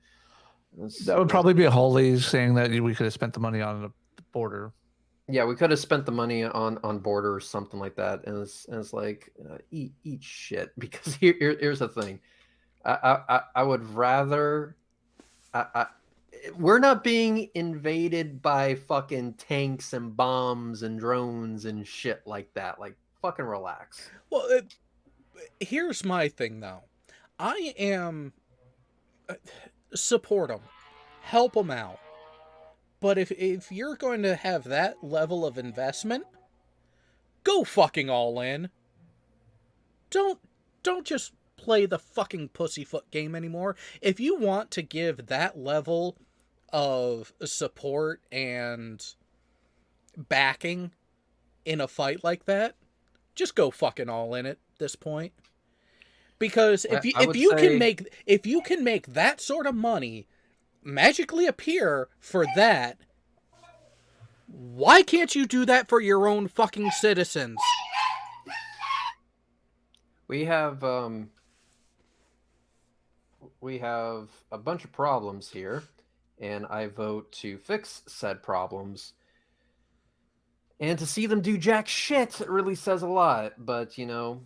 That would probably be a Holy saying that we could have spent the money on the border.
Yeah, we could have spent the money on border or something like that, and it's like eat shit. Because here's the thing, I would rather we're not being invaded by fucking tanks and bombs and drones and shit like that. Like, fucking relax.
Well, here's my thing, though. I am... support them. Help them out. But if you're going to have that level of investment, go fucking all in. Don't just play the fucking pussyfoot game anymore. If you want to give that level of support and backing in a fight like that, just go fucking all in at this point. Because if you can make that sort of money magically appear for that, why can't you do that for your own fucking citizens?
We have a bunch of problems here, and I vote to fix said problems. And to see them do jack shit really says a lot, but you know,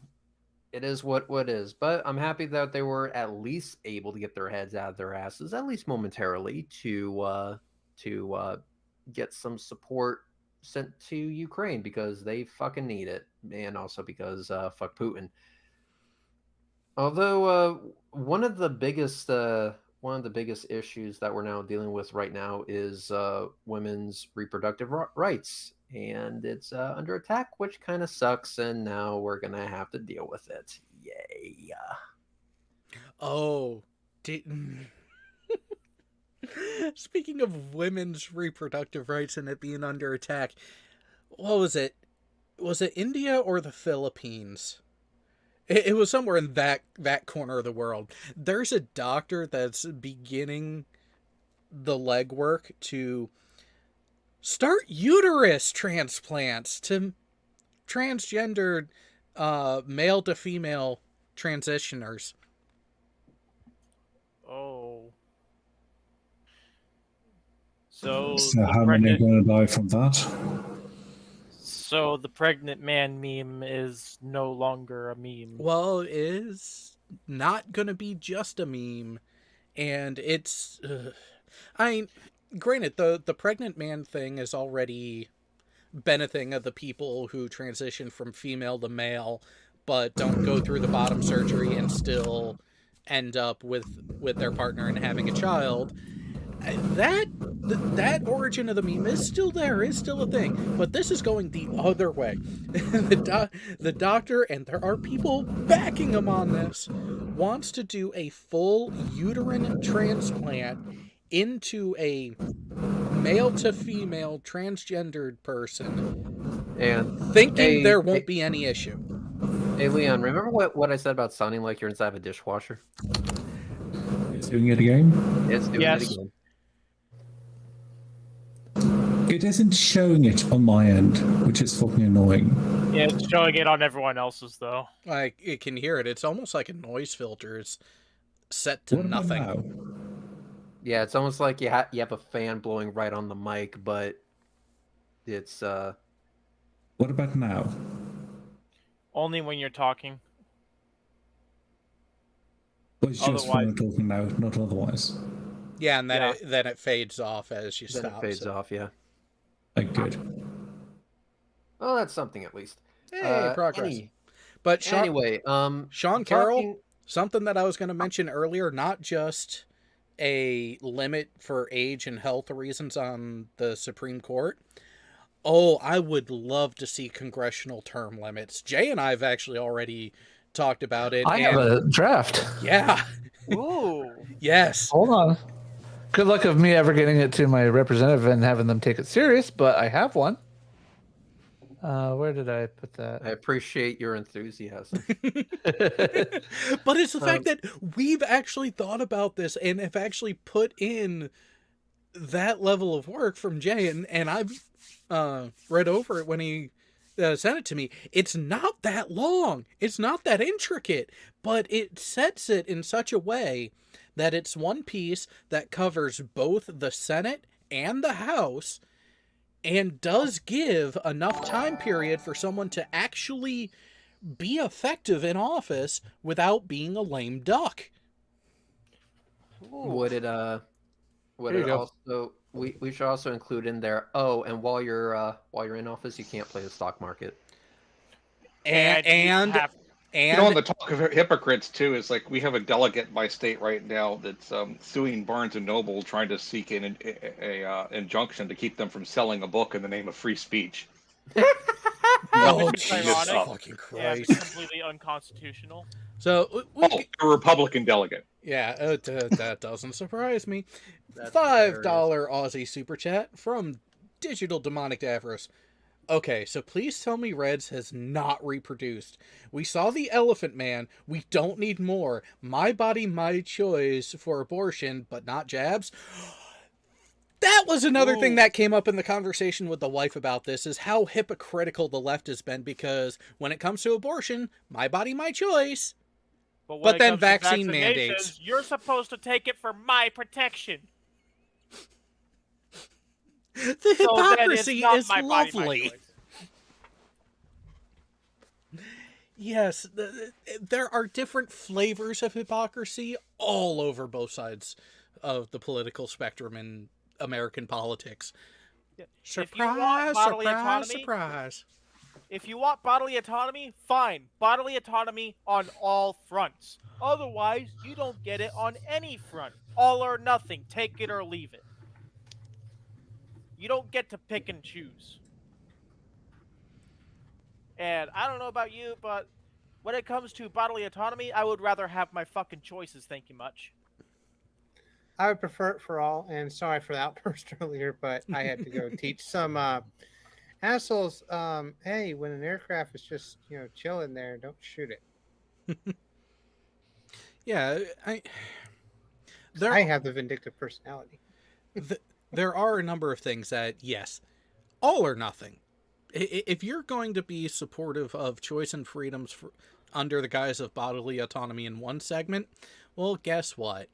it is what it is. But I'm happy that they were at least able to get their heads out of their asses, at least momentarily, to get some support sent to Ukraine, because they fucking need it, and also because fuck Putin. Although one of the biggest issues that we're now dealing with right now is women's reproductive rights, and it's under attack, which kind of sucks. And now we're gonna have to deal with it. Yay!
Oh, speaking of women's reproductive rights and it being under attack, what was it? Was it India or the Philippines? It was somewhere in that corner of the world. There's a doctor that's beginning the legwork to start uterus transplants to transgendered male to female transitioners.
Oh. So
how many are going to die from that?
So the pregnant man meme is no longer a meme.
Well, it is not going to be just a meme, and it's... I mean, granted, the pregnant man thing is already been a thing of the people who transition from female to male, but don't go through the bottom surgery and still end up with their partner and having a child. That origin of the meme is still there, is still a thing, but this is going the other way. The doctor, and there are people backing him on this, wants to do a full uterine transplant into a male to female transgendered person,
And
thinking there won't be any issue.
Hey Leon, remember what I said about sounding like you're inside of a dishwasher?
It's doing it again.
It's doing
Yes.
it again.
It isn't showing it on my end, which is fucking annoying.
Yeah, it's showing it on everyone else's though.
Like, it can hear it. It's almost like a noise filter. It's set to
What about
nothing.
now?
Yeah, it's almost like you have a fan blowing right on the mic, but it's
What about now?
Only when you're talking.
Well, it's just when I'm
Otherwise-
talking now, not otherwise.
Yeah, and then
Yeah.
then it fades off as you
then
stop.
it fades
so-
off. Yeah.
Like, good.
Well, that's something at least.
Hey, progress. But Sean,
Anyway,
Sean Carroll,
talking-
something that I was going to mention earlier, not just a limit for age and health reasons on the Supreme Court. Oh, I would love to see congressional term limits. Jay and I have actually already talked about it.
I have a draft.
Yeah.
Ooh.
Yes.
Hold on. Good luck of me ever getting it to my representative and having them take it serious, but I have one. Where did I put that?
I appreciate your enthusiasm.
But it's the fact that we've actually thought about this and have actually put in that level of work from Jay, and I've read over it when he sent it to me. It's not that long. It's not that intricate, but it sets it in such a way that it's one piece that covers both the Senate and the House and does give enough time period for someone to actually be effective in office without being a lame duck.
Would it would
There you
it
go.
also we should also include in there, oh, and while you're in office you can't play the stock market.
And
you
On the talk of hypocrites too, is like we have a delegate by state right now that's suing Barnes and Noble, trying to seek an injunction to keep them from selling a book in the name of free speech.
oh,
It's
Jesus
ironic.
fucking
Yeah,
Christ.
it's completely unconstitutional.
So,
A Republican delegate.
yeah, that doesn't surprise me.
That's
$5 Aussie super chat from Digital Demonic Davros. Okay, so please tell me Reds has not reproduced. We saw the Elephant Man. We don't need more. My body, my choice for abortion, but not jabs. That was another thing that came up in the conversation with the wife about this, is how hypocritical the left has been, because when it comes to abortion, my body, my choice.
But,
But
when it
then
comes to
vaccine
vaccinations,
mandates.
You're supposed to take it for my protection.
The
So then it's
hypocrisy
not
is
my body, my
lovely.
choice.
Yes, there are different flavors of hypocrisy all over both sides of the political spectrum in American politics.
If you want
Surprise,
bodily
surprise,
autonomy,
surprise.
If you want bodily autonomy, fine. Bodily autonomy on all fronts. Otherwise, you don't get it on any front. All or nothing. Take it or leave it. You don't get to pick and choose. And I don't know about you, but when it comes to bodily autonomy, I would rather have my fucking choices, thank you much.
I would prefer it for all, and sorry for the outburst earlier, but I had to go teach some assholes. Hey, when an aircraft is just chilling there, don't shoot it.
Yeah,
I
there
have the vindictive personality.
there are a number of things that, yes, all or nothing. If you're going to be supportive of choice and freedoms under the guise of bodily autonomy in one segment, well, guess what?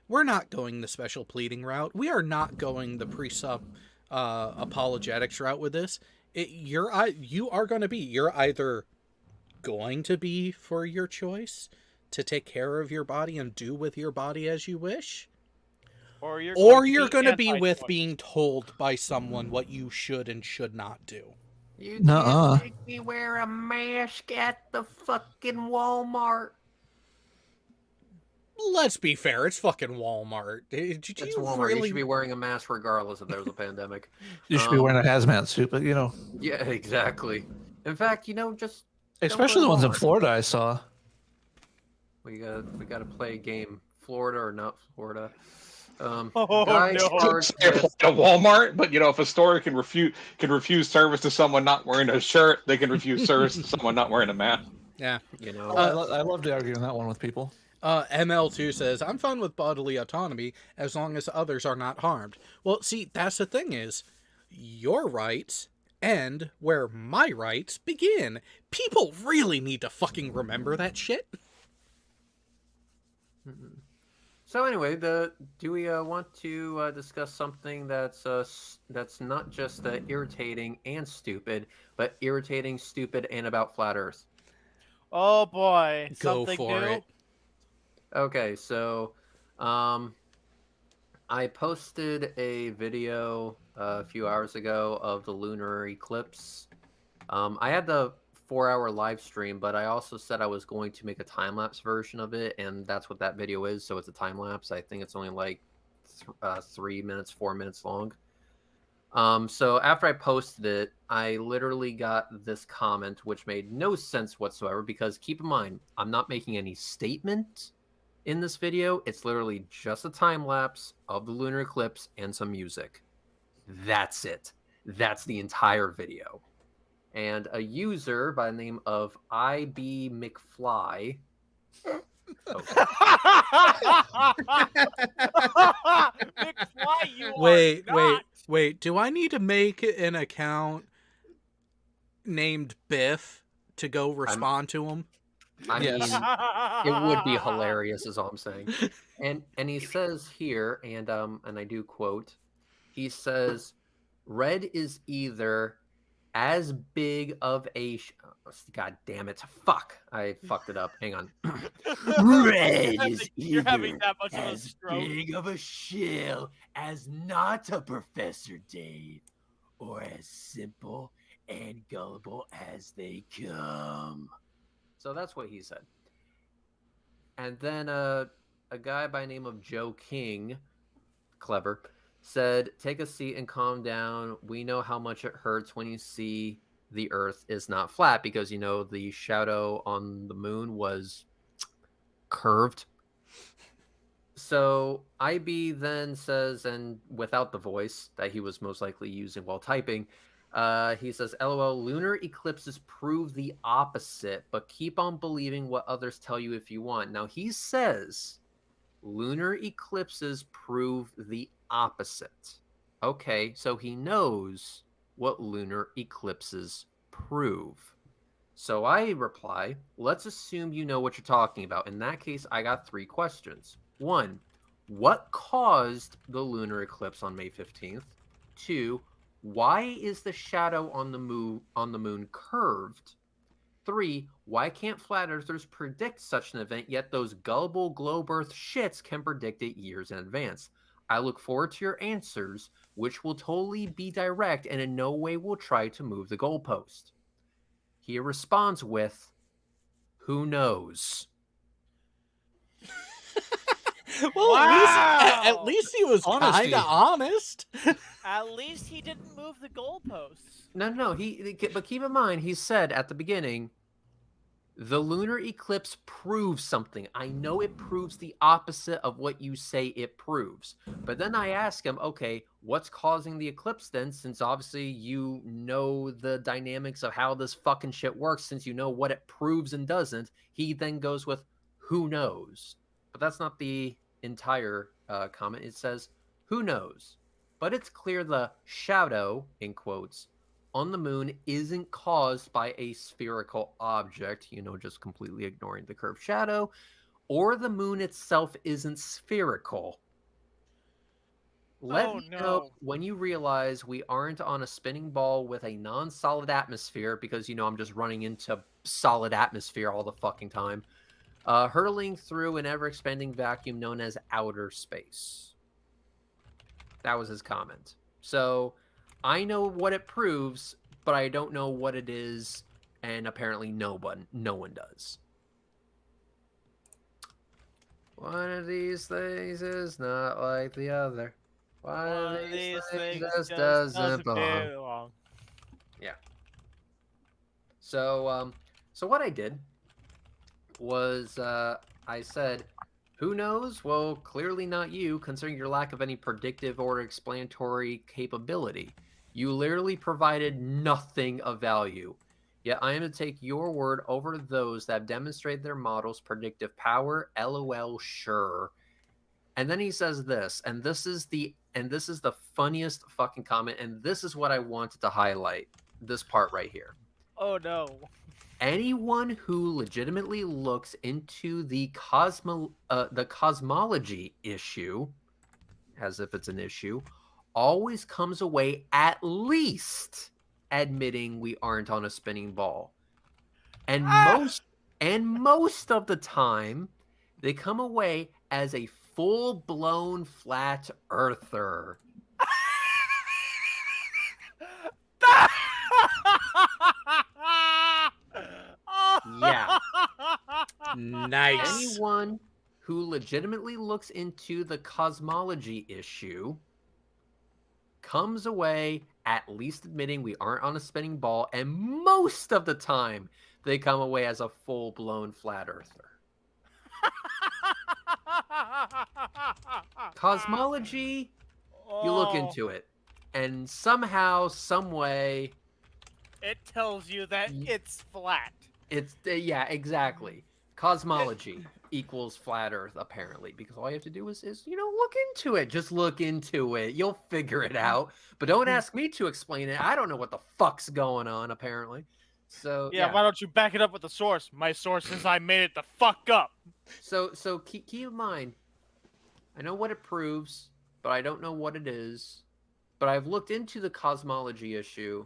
We're not going the special pleading route. We are not going the pre-sup apologetics route with this. You're either going to be for your choice to take care of your body and do with your body as you wish,
Or
you're going to be with
anti-choice.
being told by someone what you should and should not do.
You
Nuh-uh.
can't make me wear a mask at the fucking Walmart.
Let's be fair, it's fucking Walmart. Did you
It's Walmart. You
really?
should be wearing a mask regardless if there's a pandemic.
You should be wearing a hazmat suit, but
Yeah, exactly. In fact, just
especially the ones in Florida I saw.
we gotta play a game. Florida or not Florida?
Oh,
guys
no.
charged
Say
with-
apply to Walmart, but if a store can refuse service to someone not wearing a shirt, they can refuse service to someone not wearing a mask.
Yeah.
I love to argue on that one with people.
ML2 says, I'm fine with bodily autonomy as long as others are not harmed. Well, see, that's the thing is, your rights end where my rights begin. People really need to fucking remember that shit.
So anyway, do we want to discuss something that's not just irritating and stupid, but irritating, stupid, and about flat Earth?
Oh boy,
Go
something
for
new.
it.
Okay, so I posted a video a few hours ago of the lunar eclipse. I had the 4-hour live stream, but I also said I was going to make a time lapse version of it, and that's what that video is. So it's a time lapse. I think it's only like 3 minutes, 4 minutes long. So after I posted it, I literally got this comment, which made no sense whatsoever. Because keep in mind, I'm not making any statement in this video. It's literally just a time lapse of the lunar eclipse and some music. That's it. That's the entire video. And a user by the name of IB McFly. Okay.
McFly, you
Wait,
are not.
wait. Do I need to make an account named Biff to go respond to him?
I
Yes.
mean, it would be hilarious, is all I'm saying. And he says here, and I do quote, he says, "Red is either as big of a God damn it, fuck, I fucked it up. Hang on. Red is
You're having
either
that much of a
as
stroke.
big of a shill as not a Professor Dave, or as simple and gullible as they come." So that's what he said. And then a guy by the name of Joe King, clever, said, "Take a seat and calm down. We know how much it hurts when you see the Earth is not flat, because, you know, the shadow on the moon was curved." So IB then says, and without the voice that he was most likely using while typing, he says, "LOL, lunar eclipses prove the opposite, but keep on believing what others tell you if you want." Now, he says lunar eclipses prove the opposite. Okay, so he knows what lunar eclipses prove. So I reply, let's assume you know what you're talking about. In that case, I got 3 questions. 1, what caused the lunar eclipse on May 15th? 2, why is the shadow on the moon curved? 3, why can't flat earthers predict such an event, yet those gullible globe earth shits can predict it years in advance? I look forward to your answers, which will totally be direct and in no way will try to move the goalpost. He responds with, "Who knows?"
Well,
Wow!
at least he was
Honesty.
kind of honest.
At least he didn't move the goalposts.
No. But keep in mind, he said at the beginning, the lunar eclipse proves something. I know it proves the opposite of what you say it proves. But then I ask him, okay, what's causing the eclipse then? Since obviously you know the dynamics of how this fucking shit works, since you know what it proves and doesn't, he then goes with, "Who knows?" But that's not the entire comment. It says, "Who knows?" But it's clear the shadow, in quotes, on the moon isn't caused by a spherical object, just completely ignoring the curved shadow, or the moon itself isn't spherical. Let me know when you realize we aren't on a spinning ball with a non-solid atmosphere, because, I'm just running into solid atmosphere all the fucking time, hurtling through an ever-expanding vacuum known as outer space. That was his comment. So I know what it proves, but I don't know what it is, and apparently no one does. One of these things is not like the other. One of these things just doesn't belong. Yeah. So what I did was I said, "Who knows?" Well, clearly not you, considering your lack of any predictive or explanatory capability. You literally provided nothing of value. Yet I am to take your word over those that have demonstrated their models' predictive power. LOL, sure. And then he says this, and this is the funniest fucking comment, and this is what I wanted to highlight. This part right here.
Oh no.
Anyone who legitimately looks into the cosmology issue, as if it's an issue, always comes away at least admitting we aren't on a spinning ball. And most of the time, they come away as a full-blown flat earther. Yeah.
Nice.
Anyone who legitimately looks into the cosmology issue comes away at least admitting we aren't on a spinning ball, and most of the time they come away as a full-blown flat earther. Cosmology, you look into it, and somehow, some way,
it tells you that it's flat.
it's yeah, exactly. Cosmology equals flat Earth, apparently, because all you have to do is look into it. Just look into it. You'll figure it out. But don't ask me to explain it. I don't know what the fuck's going on, apparently. So
Yeah, why don't you back it up with the source? My source says I made it the fuck up.
So keep in mind, I know what it proves, but I don't know what it is. But I've looked into the cosmology issue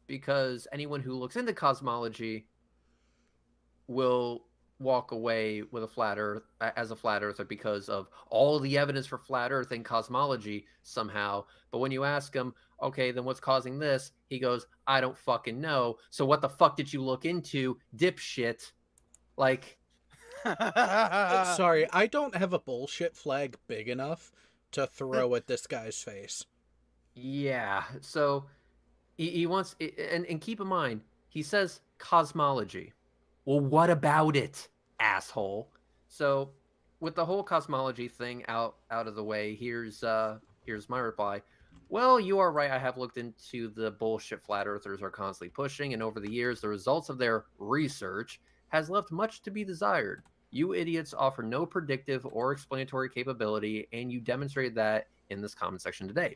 because anyone who looks into cosmology will walk away with a flat Earth as a flat earther because of all the evidence for flat Earth and cosmology somehow. But when you ask him, okay, then what's causing this? He goes, I don't fucking know. So what the fuck did you look into, dipshit? Like,
sorry, I don't have a bullshit flag big enough to throw at this guy's face.
Yeah. So he wants, and keep in mind, he says cosmology. Well, what about it, asshole? So, with the whole cosmology thing out of the way, here's my reply. Well, you are right. I have looked into the bullshit flat earthers are constantly pushing, and over the years, the results of their research has left much to be desired. You idiots offer no predictive or explanatory capability, and you demonstrated that in this comment section today.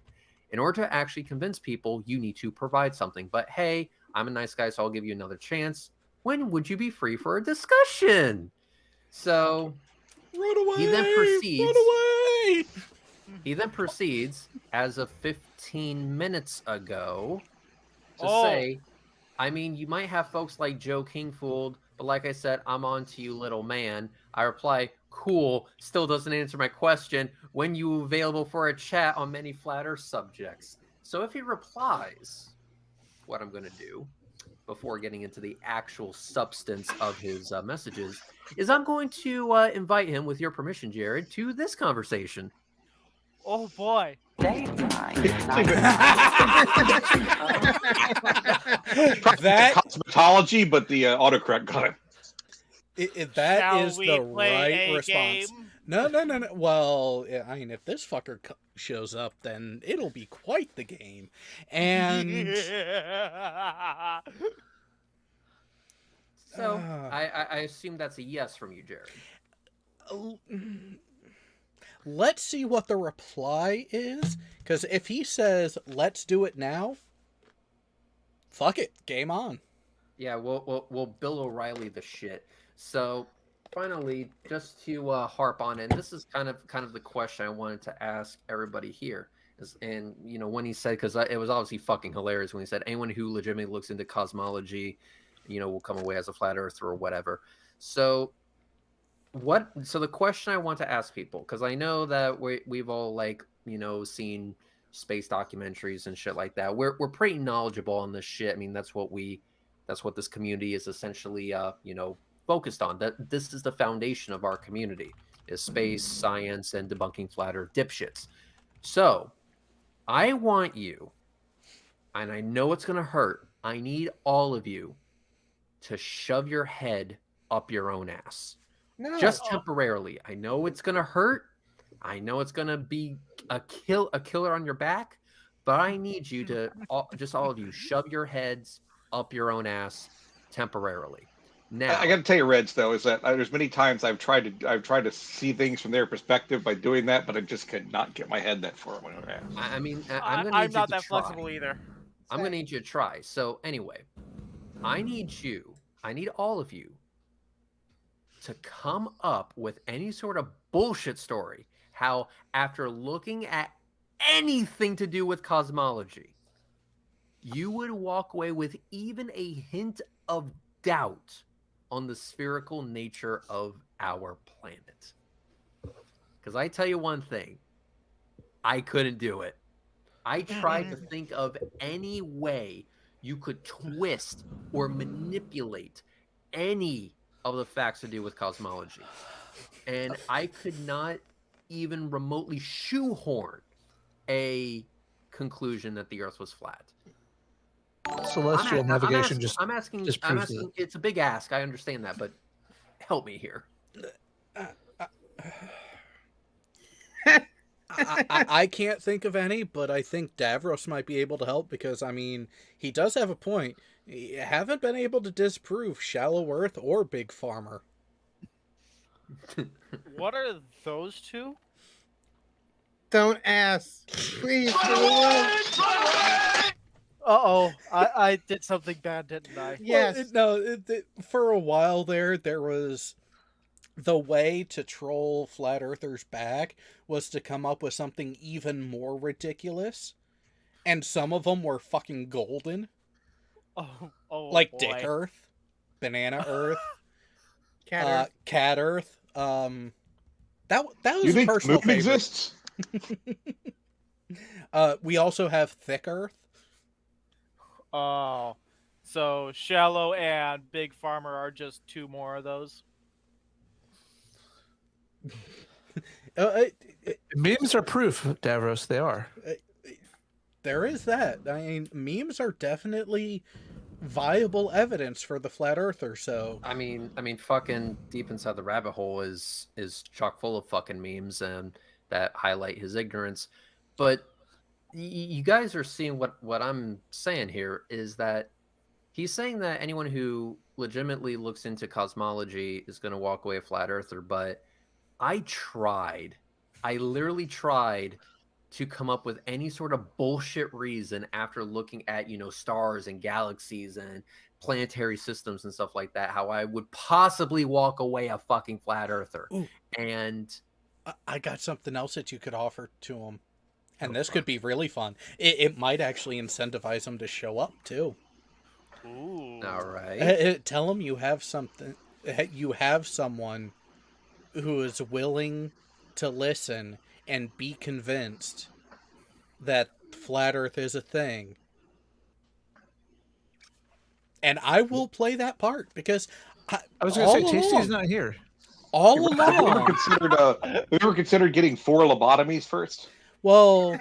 In order to actually convince people, you need to provide something. But hey, I'm a nice guy, so I'll give you another chance. When would you be free for a discussion? So
Run away!
He then proceeds.
Run away!
He then proceeds, as of 15 minutes ago, to say, I mean, you might have folks like Joe King fooled, but like I said, I'm on to you, little man. I reply, cool, still doesn't answer my question. When you available for a chat on many flat Earth subjects? So if he replies, what I'm going to do, before getting into the actual substance of his messages, is I'm going to invite him, with your permission, Jared, to this conversation.
Oh boy.
That
cosmetology, but the autocorrect got it.
That
Shall
is
we
the
play
right
a
response.
game?
No. Well, I mean, if this fucker shows up, then it'll be quite the game. And
so I assume that's a yes from you, Jared.
Let's see what the reply is, because if he says let's do it now, fuck it, game on.
Yeah, we'll Bill O'Reilly the shit. So finally, just to harp on it, and this is kind of the question I wanted to ask everybody here. And when he said, because it was obviously fucking hilarious when he said anyone who legitimately looks into cosmology, will come away as a flat earther or whatever. So the question I want to ask people, because I know that we've all seen space documentaries and shit like that. We're pretty knowledgeable on this shit. I mean, that's what this community is essentially focused on. That this is the foundation of our community, is space, science, and debunking flat earth dipshits. So I want you, and I know it's gonna hurt, I need all of you to shove your head up your own ass.
No.
Just temporarily. I know it's gonna hurt. I know it's gonna be a killer on your back, but I need you to all of you shove your heads up your own ass temporarily. Now,
I got to tell you, Reds, though, is that there's many times I've tried to see things from their perspective by doing that, but I just could not get my head that far.
I mean, I'm going to
I'm
need you
not
to
that
try.
flexible either.
I'm going to need you to try. So anyway, I need all of you to come up with any sort of bullshit story. How after looking at anything to do with cosmology, you would walk away with even a hint of doubt on the spherical nature of our planet. Because I tell you one thing, I couldn't do it. I tried to think of any way you could twist or manipulate any of the facts to do with cosmology. And I could not even remotely shoehorn a conclusion that the Earth was flat.
Celestial navigation
I'm asking. It's a big ask. I understand that, but help me here.
I can't think of any, but I think Davros might be able to help because, I mean, he does have a point. You haven't been able to disprove Shallow Earth or Big Farmer.
What are those two?
Don't ask. Please.
Uh-oh. I did something bad, didn't I?
Yes.
For a while there was the way to troll flat earthers back was to come up with something even more ridiculous. And some of them were fucking golden.
Oh
like
boy.
Dick Earth, Banana Earth,
Cat
Earth. That was
You
a
think
personal
Moon
favorite.
exists?
We also have Thick Earth.
Oh. So Shallow and Big Farmer are just two more of those?
Memes are proof, Davros. They are.
There is that. I mean, memes are definitely viable evidence for the flat earther. So
I mean, fucking Deep Inside the Rabbit Hole is chock full of fucking memes and that highlight his ignorance. But you guys are seeing what I'm saying here is that he's saying that anyone who legitimately looks into cosmology is going to walk away a flat earther. But I literally tried to come up with any sort of bullshit reason after looking at, stars and galaxies and planetary systems and stuff like that, how I would possibly walk away a fucking flat earther.
Ooh.
And
I got something else that you could offer to him. And this could be really fun. It might actually incentivize him to show up too.
Ooh.
All right.
Tell him you have something. You have someone who is willing to listen and be convinced that flat Earth is a thing. And I will play that part because
I was going to say, Tasty's not here.
All along.
Have you ever considered getting 4 lobotomies first?
Well,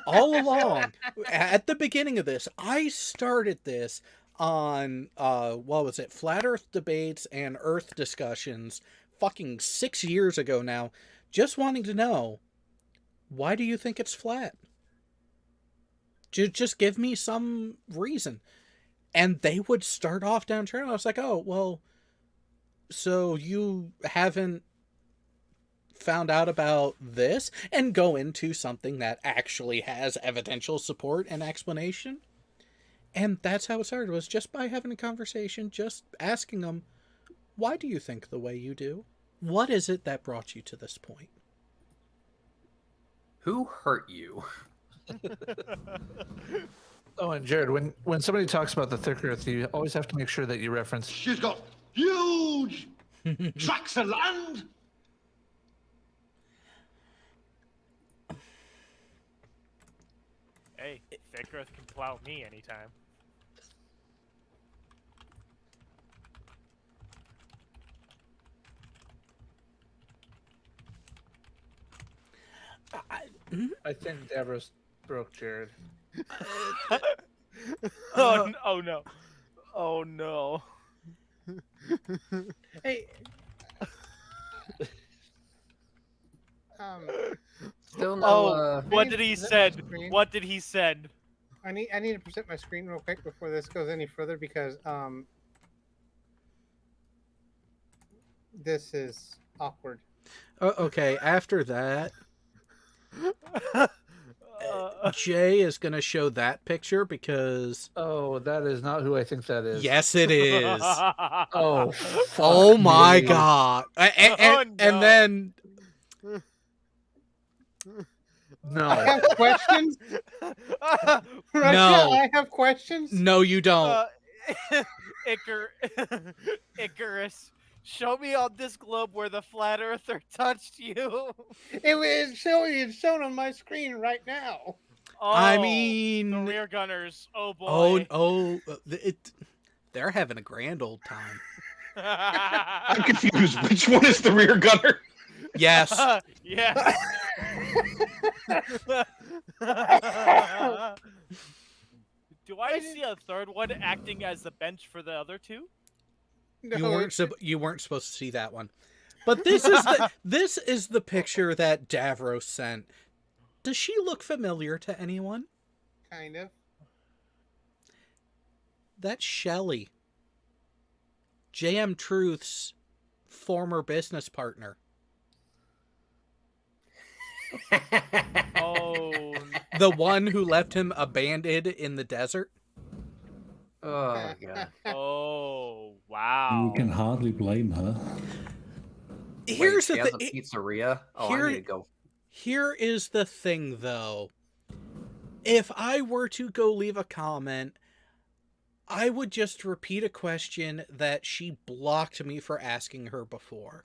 all along, at the beginning of this, I started this on, what was it, Flat Earth debates and Earth discussions fucking 6 years ago now, just wanting to know, why do you think it's flat? Just give me some reason. And they would start off down trail. I was like, oh, well, so you haven't found out about this, and go into something that actually has evidential support and explanation. And that's how it started, was just by having a conversation, just asking them, why do you think the way you do? What is it that brought you to this point?
Who hurt you?
Oh, and Jared, when somebody talks about the thick earth, you always have to make sure that you reference.
She's got huge tracts of land.
Hey, Thick Earth can plow me anytime.
I think Davros broke Jared.
Oh no. Oh no.
Hey.
Still no.
What did he send? What did he send?
I need to present my screen real quick before this goes any further because This is awkward.
Okay, after that,
Uh,
Jay is going to show that picture because
Oh, that is not who I think that is.
yes, it is.
Oh,
Oh
fuck
my
me.
god!
Oh,
And
no.
then
I
No.
have questions. Russia,
No.
I have questions.
no, you don't.
Icarus, show me on this globe where the flat earther touched you.
It was showing. It's shown on my screen right now.
Oh,
I
the
mean,
rear gunners. Oh boy.
they're having a grand old time.
I'm confused. Which one is the rear gunner?
Yes.
Yes. Do I see a third one acting as the bench for the other two?
No,
You weren't supposed to see that one. But this is the picture that Davros sent. Does she look familiar to anyone?
kind of.
That's Shelley. JM Truth's former business partner.
Oh.
The one who left him abandoned in the desert.
Oh god.
Oh, wow.
We can hardly blame her.
Here's
Wait, she
the
has a
thing.
pizzeria. Oh,
here-
I need to go.
Here is the thing, though. If I were to go leave a comment, I would just repeat a question that she blocked me for asking her before.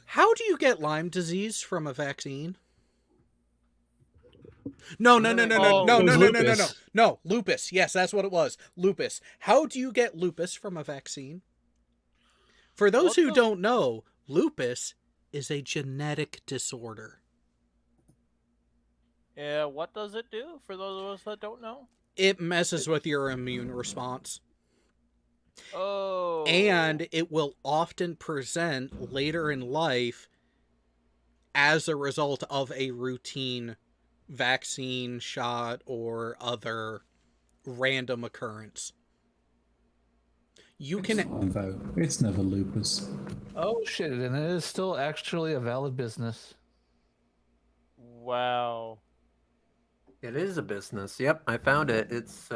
How do you get Lyme disease from a vaccine? No, lupus. Yes, that's what it was. Lupus. How do you get lupus from a vaccine? For those who don't know, lupus is a genetic disorder.
Yeah, what does it do for those of us that don't know?
It messes with your immune response.
Oh.
And it will often present later in life as a result of a routine vaccine shot or other random occurrence. You
It's
can
fine, though. It's never lupus.
Oh shit! And it is still actually a valid business.
Wow.
It is a business. Yep, I found it. It's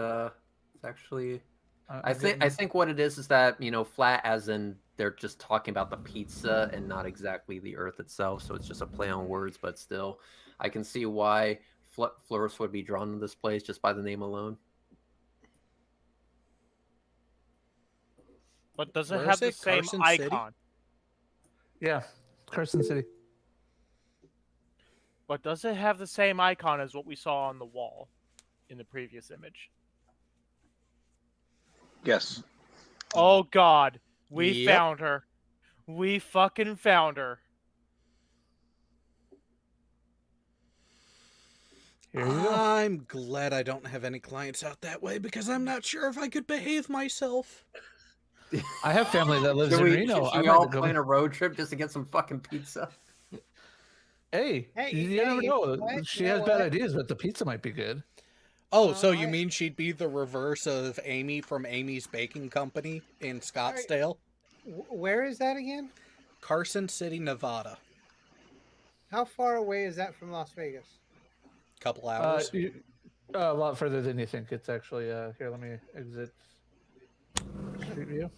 actually. I think what it is that flat as in they're just talking about the pizza and not exactly the Earth itself. So it's just a play on words, but still, I can see why Floris would be drawn to this place just by the name alone.
But does it
Where
have
is
the
it?
same
Carson City?
icon?
Yeah, Carson City.
But does it have the same icon as what we saw on the wall in the previous image?
Yes.
Oh god, we
Yep.
found her. We fucking found her.
Here you go.
I'm glad I don't have any clients out that way because I'm not sure if I could behave myself.
I have family that lives
Should
in
we,
Reno.
should
I
we
might
all
go-
plan a road trip just to get some fucking pizza?
Hey,
Hey,
you
hey,
never
you
know.
know what?
She
You know
has bad
what?
ideas, but the pizza might be good.
Oh, so you
I-
mean she'd be the reverse of Amy from Amy's Baking Company in Scottsdale?
Where is that again?
Carson City, Nevada.
How far away is that from Las Vegas?
Couple hours.
A lot further than you think. It's actually here. Let me exit Street View.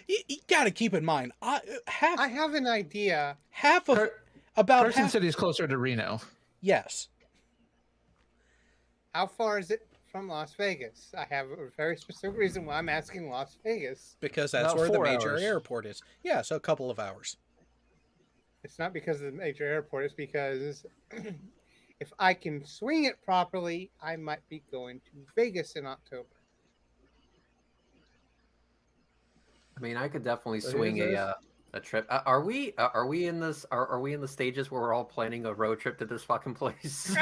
You got to keep in mind,
I have an idea.
half of
Car-
about
Carson
half.
City is closer to Reno.
Yes,
How far is it from Las Vegas? I have a very specific reason why I'm asking Las Vegas.
because that's
About
where the
4
major
hours.
airport is. Yeah, so a couple of hours.
It's not because of the major airport. It's because if I can swing it properly, I might be going to Vegas in October.
I mean, I could definitely
So
swing
here's
a trip. Are we in this? Are we in the stages where we're all planning a road trip to this fucking place?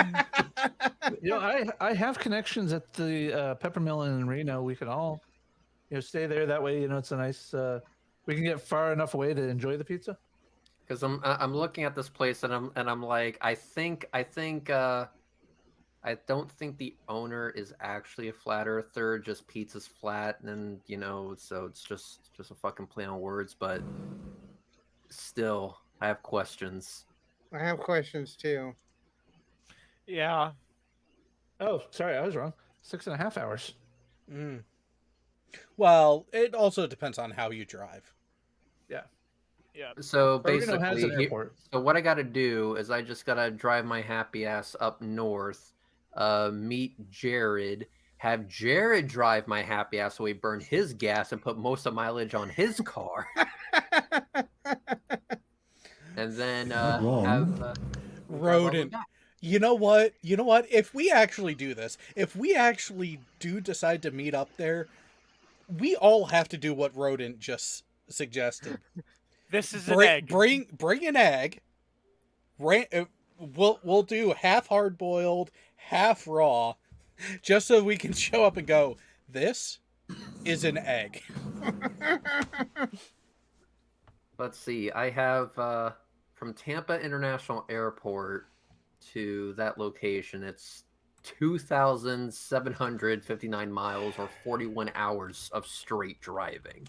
I have connections at the Peppermill in Reno. We could all stay there. That way, it's a nice. We can get far enough away to enjoy the pizza.
Because I'm looking at this place and I'm like I think I don't think the owner is actually a flat earther. Just pizza's flat, and so it's just a fucking play on words. But still, I have questions.
I have questions too.
Yeah.
Oh, sorry, I was wrong. 6.5 hours.
Mm. Well, it also depends on how you drive.
Yeah.
Yeah.
So
Reno has
basically,
an airport.
so what I got to do is I just got to drive my happy ass up north, meet Jared, have Jared drive my happy ass so he burn his gas and put most of mileage on his car, and then
Not wrong.
have drive all the way
Rodent.
back.
You know what? If we actually do this, if we actually do decide to meet up there, we all have to do what Rodent just suggested.
This is an egg.
Bring an egg. We'll do half hard boiled, half raw, just so we can show up and go, this is an egg.
Let's see. I have from Tampa International Airport to that location. It's 2,759 miles or 41 hours of straight driving.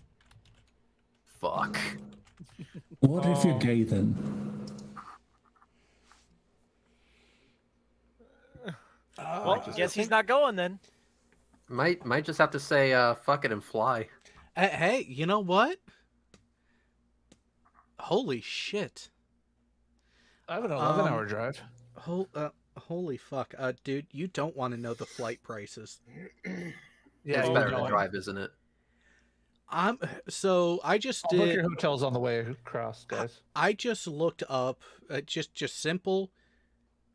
Fuck.
What if you're gay then?
Well, guess he's not going then.
Might just have to say fuck it and fly.
Hey, you know what? Holy shit.
I have an 11-hour drive.
Holy fuck. Dude, you don't want to know the flight prices.
Yeah,
It's
you
better
know
to
it.
drive, isn't it?
So I just
I'll book
did.
your hotels on the way across, guys.
I just looked up just simple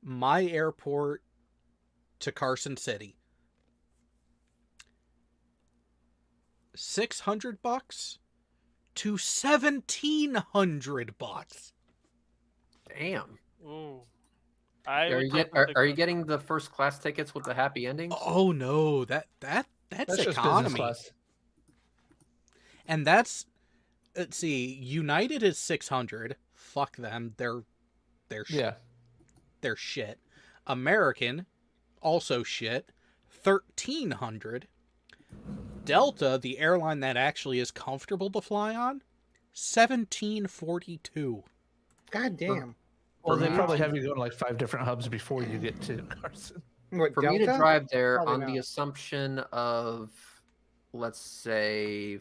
my airport to Carson City. $600 to $1,700.
Damn.
Ooh.
Are you getting the first class tickets with the happy endings?
Oh no, that's
That's just business
economy.
class.
And that's, let's see, United is 600. Fuck them. They're
Yeah.
they're shit. American, also shit. 1,300. Delta, the airline that actually is comfortable to fly on, 1,742.
God damn.
Well, they
me
probably
to-
have you go to like 5 different hubs before you get to Carson.
What,
For me to
Delta?
drive there
Probably
on the
not.
assumption of, let's say,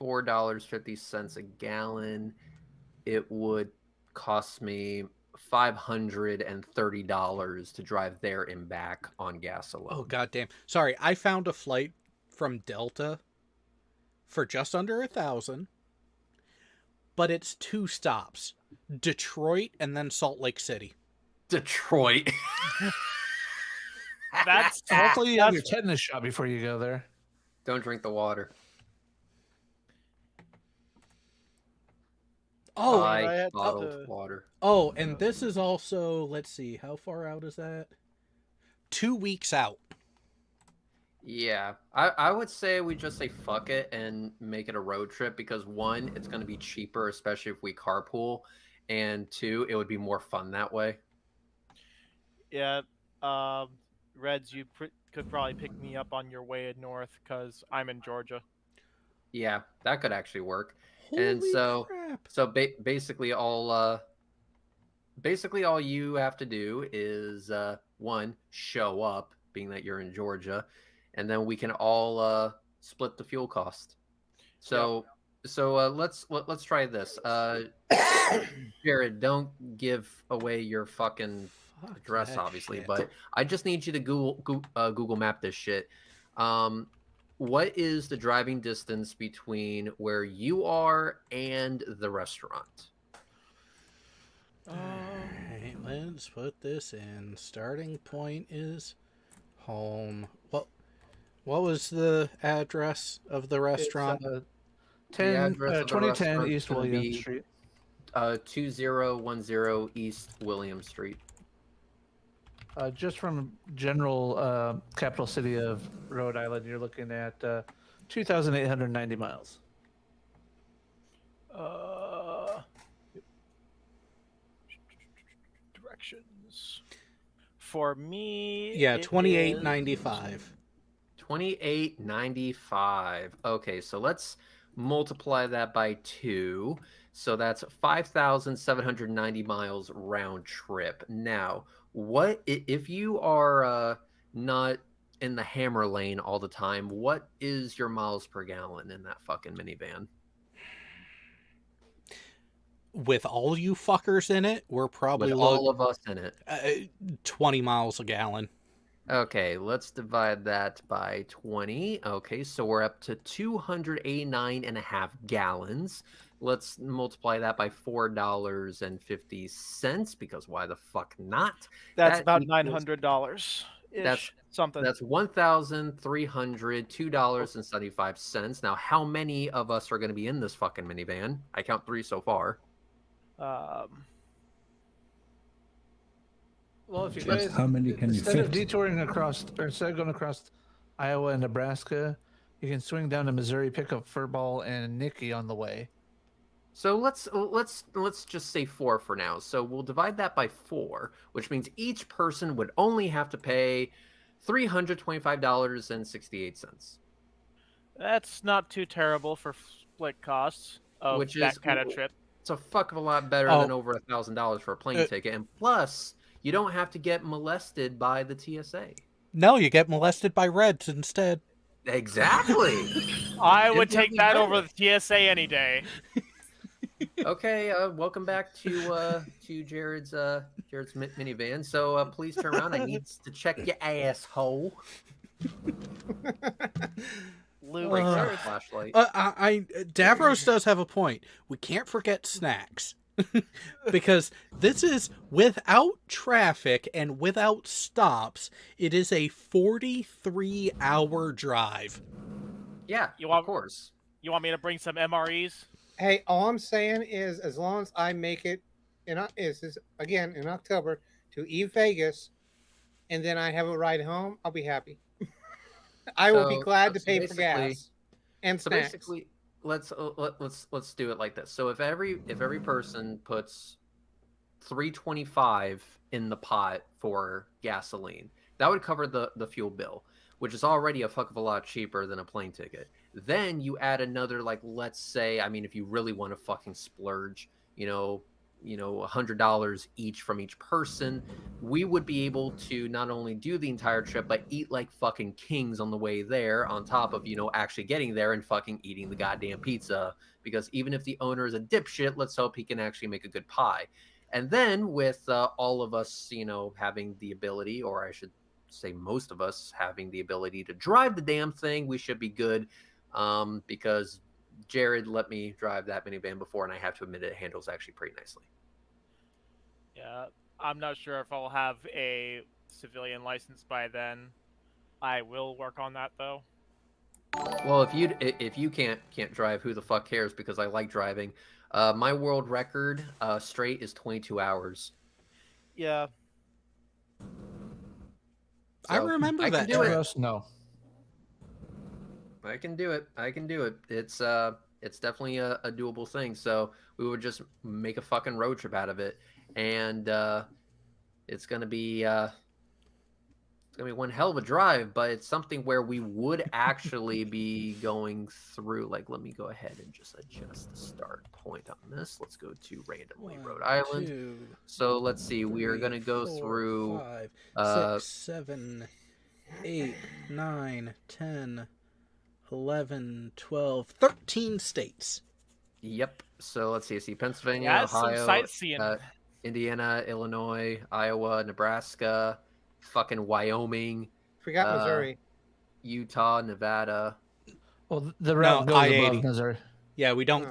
$4.50 a gallon, it would cost me $530 to drive there and back on gas alone.
Oh goddamn! Sorry, I found a flight from Delta for just under 1,000, but it's 2 stops: Detroit and then Salt Lake City.
Detroit.
That's
Hopefully you have your
that's-
tetanus shot before you go there.
Don't drink the water.
Oh,
I
Buy
had
bottled
to-
water.
oh, and this is also, let's see, how far out is that? 2 weeks out.
Yeah, I would say we just say fuck it and make it a road trip because 1, it's going to be cheaper, especially if we carpool, and 2, it would be more fun that way.
Yeah. Reds, you could probably pick me up on your way north because I'm in Georgia.
Yeah, that could actually work.
Holy
And so
crap.
basically all you have to do is 1, show up, being that you're in Georgia, and then we can all split the fuel cost. So let's try this. Jared, don't give away your fucking
Fuck
address,
that
obviously,
shit.
but I just need you to Google Map this shit. What is the driving distance between where you are and the restaurant?
Alright, let's put this in. Starting point is home. What was the address of the restaurant?
It's,
The address of the
2010
restaurant's
East
gonna
William
be-
Street.
2010 East William Street.
Just from general capital city of Rhode Island, you're looking at 2,890 miles.
Directions. For me,
Yeah,
it
28.95.
28.95. Okay, so let's multiply that by 2. So that's 5,790 miles round trip. Now, what if you are not in the hammer lane all the time, what is your miles per gallon in that fucking minivan?
With all you fuckers in it, we're probably
With all of us in it.
20 miles a gallon.
Okay, let's divide that by 20. Okay, so we're up to 289.5 gallons. Let's multiply that by $4.50 because why the fuck not?
That's
That
about
equals-
$900
That's
ish. Something.
That's $1,302.75. Now, how many of us are going to be in this fucking minivan? I count 3 so far.
Well, if you
Jeez,
guys,
how many can you
instead of
fit?
detouring across, or instead of going across Iowa and Nebraska, you can swing down to Missouri, pick up Furball and Nikki on the way.
So let's just say 4 for now. So we'll divide that by 4, which means each person would only have to pay $325.68.
That's not too terrible for split costs of
Which
that
is
kind of trip.
It's a fuck of a lot better than over $1,000 for a plane ticket, and plus you don't have to get molested by the TSA.
No, you get molested by Reds instead.
Exactly.
I would take that over the TSA any day.
Okay, welcome back to Jared's minivan. So please turn around. I need to check your asshole.
Luke,
Flashlight.
Davros does have a point. We can't forget snacks. Because this is without traffic and without stops, it is a 43-hour drive.
Yeah, of course.
You want me to bring some MREs?
Hey, all I'm saying is, as long as I make it again in October to Eve Vegas, and then I have a ride home, I'll be happy. I will be glad to pay for gas and snacks.
Basically, let's do it like this. So if every person puts $3.25 in the pot for gasoline, that would cover the fuel bill, which is already a fuck of a lot cheaper than a plane ticket. Then you add another, like, let's say, I mean, if you really want to fucking splurge, $100 each from each person, we would be able to not only do the entire trip, but eat like fucking kings on the way there, on top of, actually getting there and fucking eating the goddamn pizza. Because even if the owner is a dipshit, let's hope he can actually make a good pie. And then with all of us, having the ability, or I should say most of us having the ability to drive the damn thing, we should be good. Because Jared let me drive that minivan before, and I have to admit it handles actually pretty nicely.
Yeah, I'm not sure if I'll have a civilian license by then. I will work on that though.
Well, if you can't drive, who the fuck cares? Because I like driving. My world record straight is 22 hours.
Yeah.
I remember
I can
that.
do it.
No.
I can do it. It's definitely a doable thing. So we would just make a fucking road trip out of it, and it's gonna be one hell of a drive. But it's something where we would actually be going through. Like, let me go ahead and just adjust the start point on this. Let's go to randomly Rhode Island.
2,
So let's see. We are gonna go
4,
through
5, 6, 7, 8, 9, 10, 11, 12, 13 states.
Yep. So let's see. I see Pennsylvania,
That's some
Ohio,
sightseeing.
Indiana, Illinois, Iowa, Nebraska, fucking Wyoming.
Forgot Missouri.
Utah, Nevada.
Well, the route goes
I-80.
above Missouri.
Yeah, we don't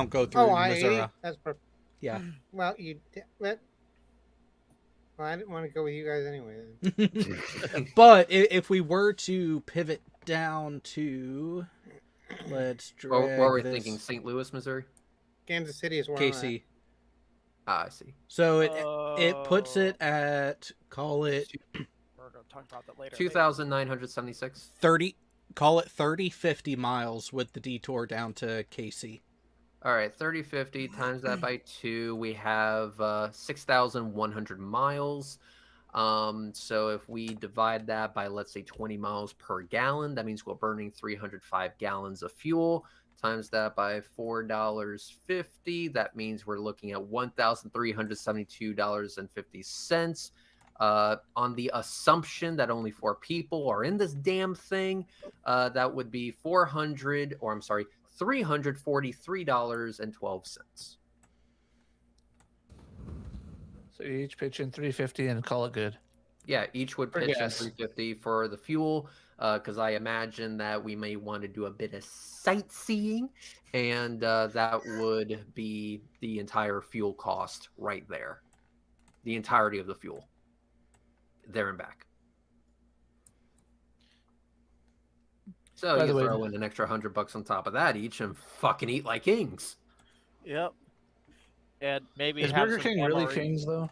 go through Missouri.
I-80? That's perfect.
Yeah.
Well, I didn't want to go with you guys anyway. Then.
But if we were to pivot down to, let's drag
What were we
this.
thinking? St. Louis, Missouri?
Kansas City is where
KC.
Ah, I see.
So it puts it at, call it
We're going to talk about that later.
2,976.
30. Call it 30-50 miles with the detour down to KC.
All right, 30-50 times that by 2. We have 6,100 miles. So if we divide that by, let's say, 20 miles per gallon, that means we're burning 305 gallons of fuel. Times that by $4.50, that means we're looking at $1,372.50. On the assumption that only 4 people are in this damn thing, that would be $343.12.
So you each pitch in 350 and call it good.
Yeah, each would
For
pitch in
gas.
350 for the fuel, because I imagine that we may want to do a bit of sightseeing, and that would be the entire fuel cost right there. The entirety of the fuel. There and back. So
By
you
the way-
throw in an extra $100 on top of that each and fucking eat like kings.
Yep. And maybe
Is
have
Burger
some
King really
MRE.
Kings though?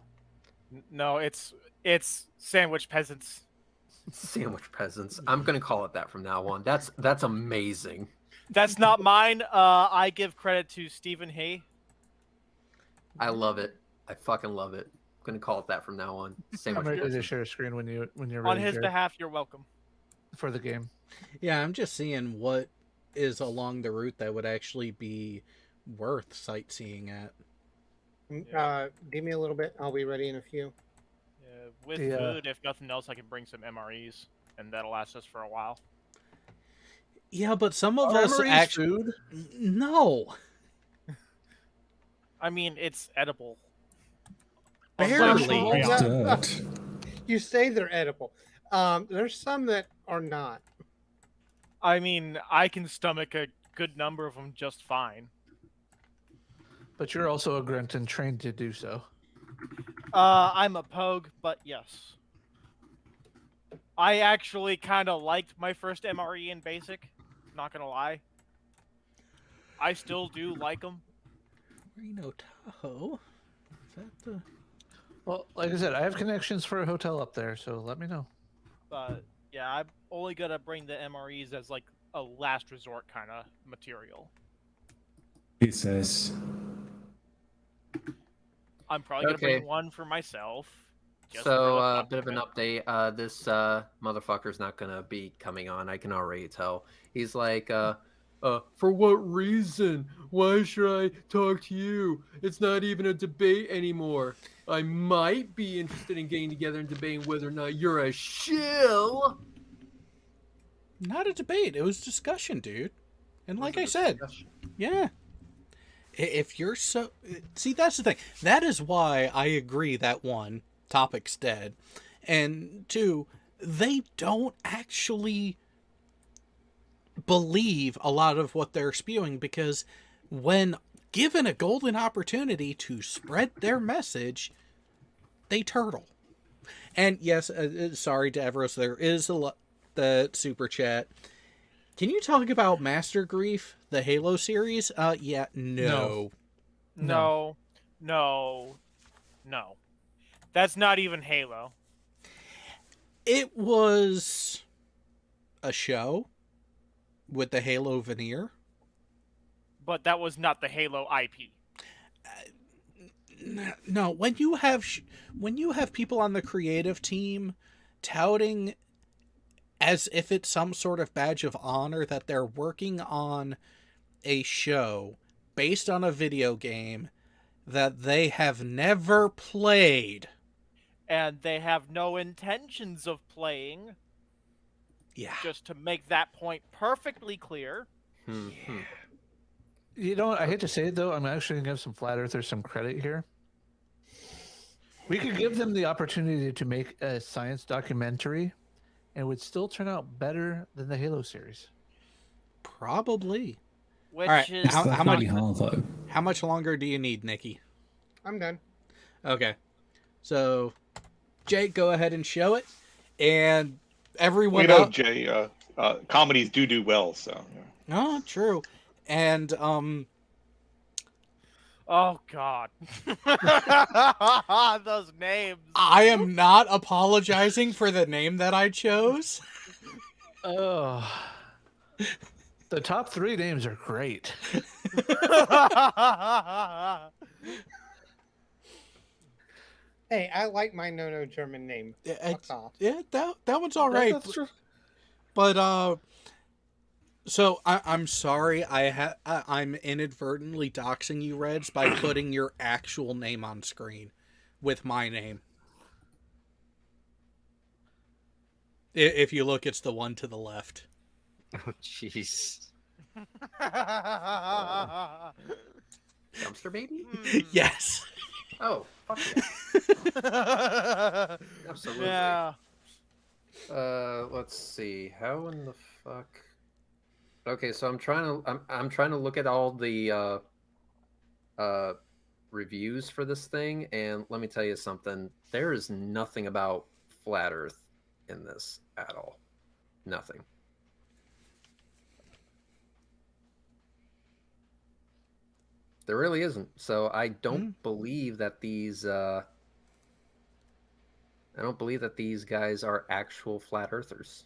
No, it's sandwich peasants.
Sandwich peasants. I'm gonna call it that from now on. That's amazing.
That's not mine. I give credit to Stephen Hay.
I love it. I fucking love it. I'm gonna call it that from now on.
I'm
Sandwich
ready to
peasants.
share a screen when you're ready.
On his
Jared,
behalf, you're welcome.
for the game.
Yeah, I'm just seeing what is along the route that would actually be worth sightseeing at.
Give me a little bit. I'll be ready in a few.
Yeah, with
The,
food, if nothing else, I can bring some MREs, and that'll last us for a while.
Yeah, but some of
Are
us
MREs
actually
food?
no.
I mean, it's edible.
Barely.
Yeah.
Dirt.
You say they're edible. There's some that are not.
I mean, I can stomach a good number of them just fine.
But you're also a grunt and trained to do so.
I'm a pogue, but yes. I actually kind of liked my first MRE in basic. Not gonna lie. I still do like them.
Reno Tahoe. Is that the?
Well, like I said, I have connections for a hotel up there, so let me know.
But yeah, I'm only gonna bring the MREs as like a last resort kind of material.
He says,
I'm probably gonna
Okay.
bring one for myself. just
So,
for the
a
fuck
bit of an
it.
update. This motherfucker's not gonna be coming on. I can already tell. He's like, for what reason? Why should I talk to you? It's not even a debate anymore. I might be interested in getting together and debating whether or not you're a shill.
Not a debate. It was discussion, dude. And like I said, yeah. If you're so... See, that's the thing. That is why I agree that one, topic's dead. And two, they don't actually believe a lot of what they're spewing, because when given a golden opportunity to spread their message, they turtle. And yes, sorry to Everest, there is the super chat. Can you talk about Master Grief, the Halo series? Yeah, no.
No. That's not even Halo.
It was a show with the Halo veneer.
But that was not the Halo IP.
No, when you have people on the creative team touting as if it's some sort of badge of honor that they're working on a show based on a video game that they have never played.
And they have no intentions of playing.
Yeah.
Just to make that point perfectly clear.
You know what? I hate to say it, though. I'm actually going to give some Flat Earthers some credit here. We could give them the opportunity to make a science documentary, and it would still turn out better than the Halo series.
Probably.
Which
All right,
is
how much?
hard, though.
How much longer do you need, Nikki?
I'm done.
Okay. So, Jake, go ahead and show it, and everyone.
We know
out-
Jay. Comedies do well, so. Yeah.
Oh, true. And
Oh God. Those names.
I am not apologizing for the name that I chose.
Oh, the top 3 names are great.
Hey, I like my no German name. Fuck off.
Yeah, that one's all right.
That's true.
But so I'm sorry. I'm inadvertently doxing you, Reds, by putting your actual name on screen with my name. If you look, it's the one to the left.
Oh, jeez. Dumpster baby?
Yes.
Oh, fuck yeah. Absolutely.
Yeah.
Let's see. How in the fuck? Okay, so I'm trying to look at all the reviews for this thing, and let me tell you something. There is nothing about flat Earth in this at all. Nothing. There really isn't. So I don't believe that these guys are actual flat earthers.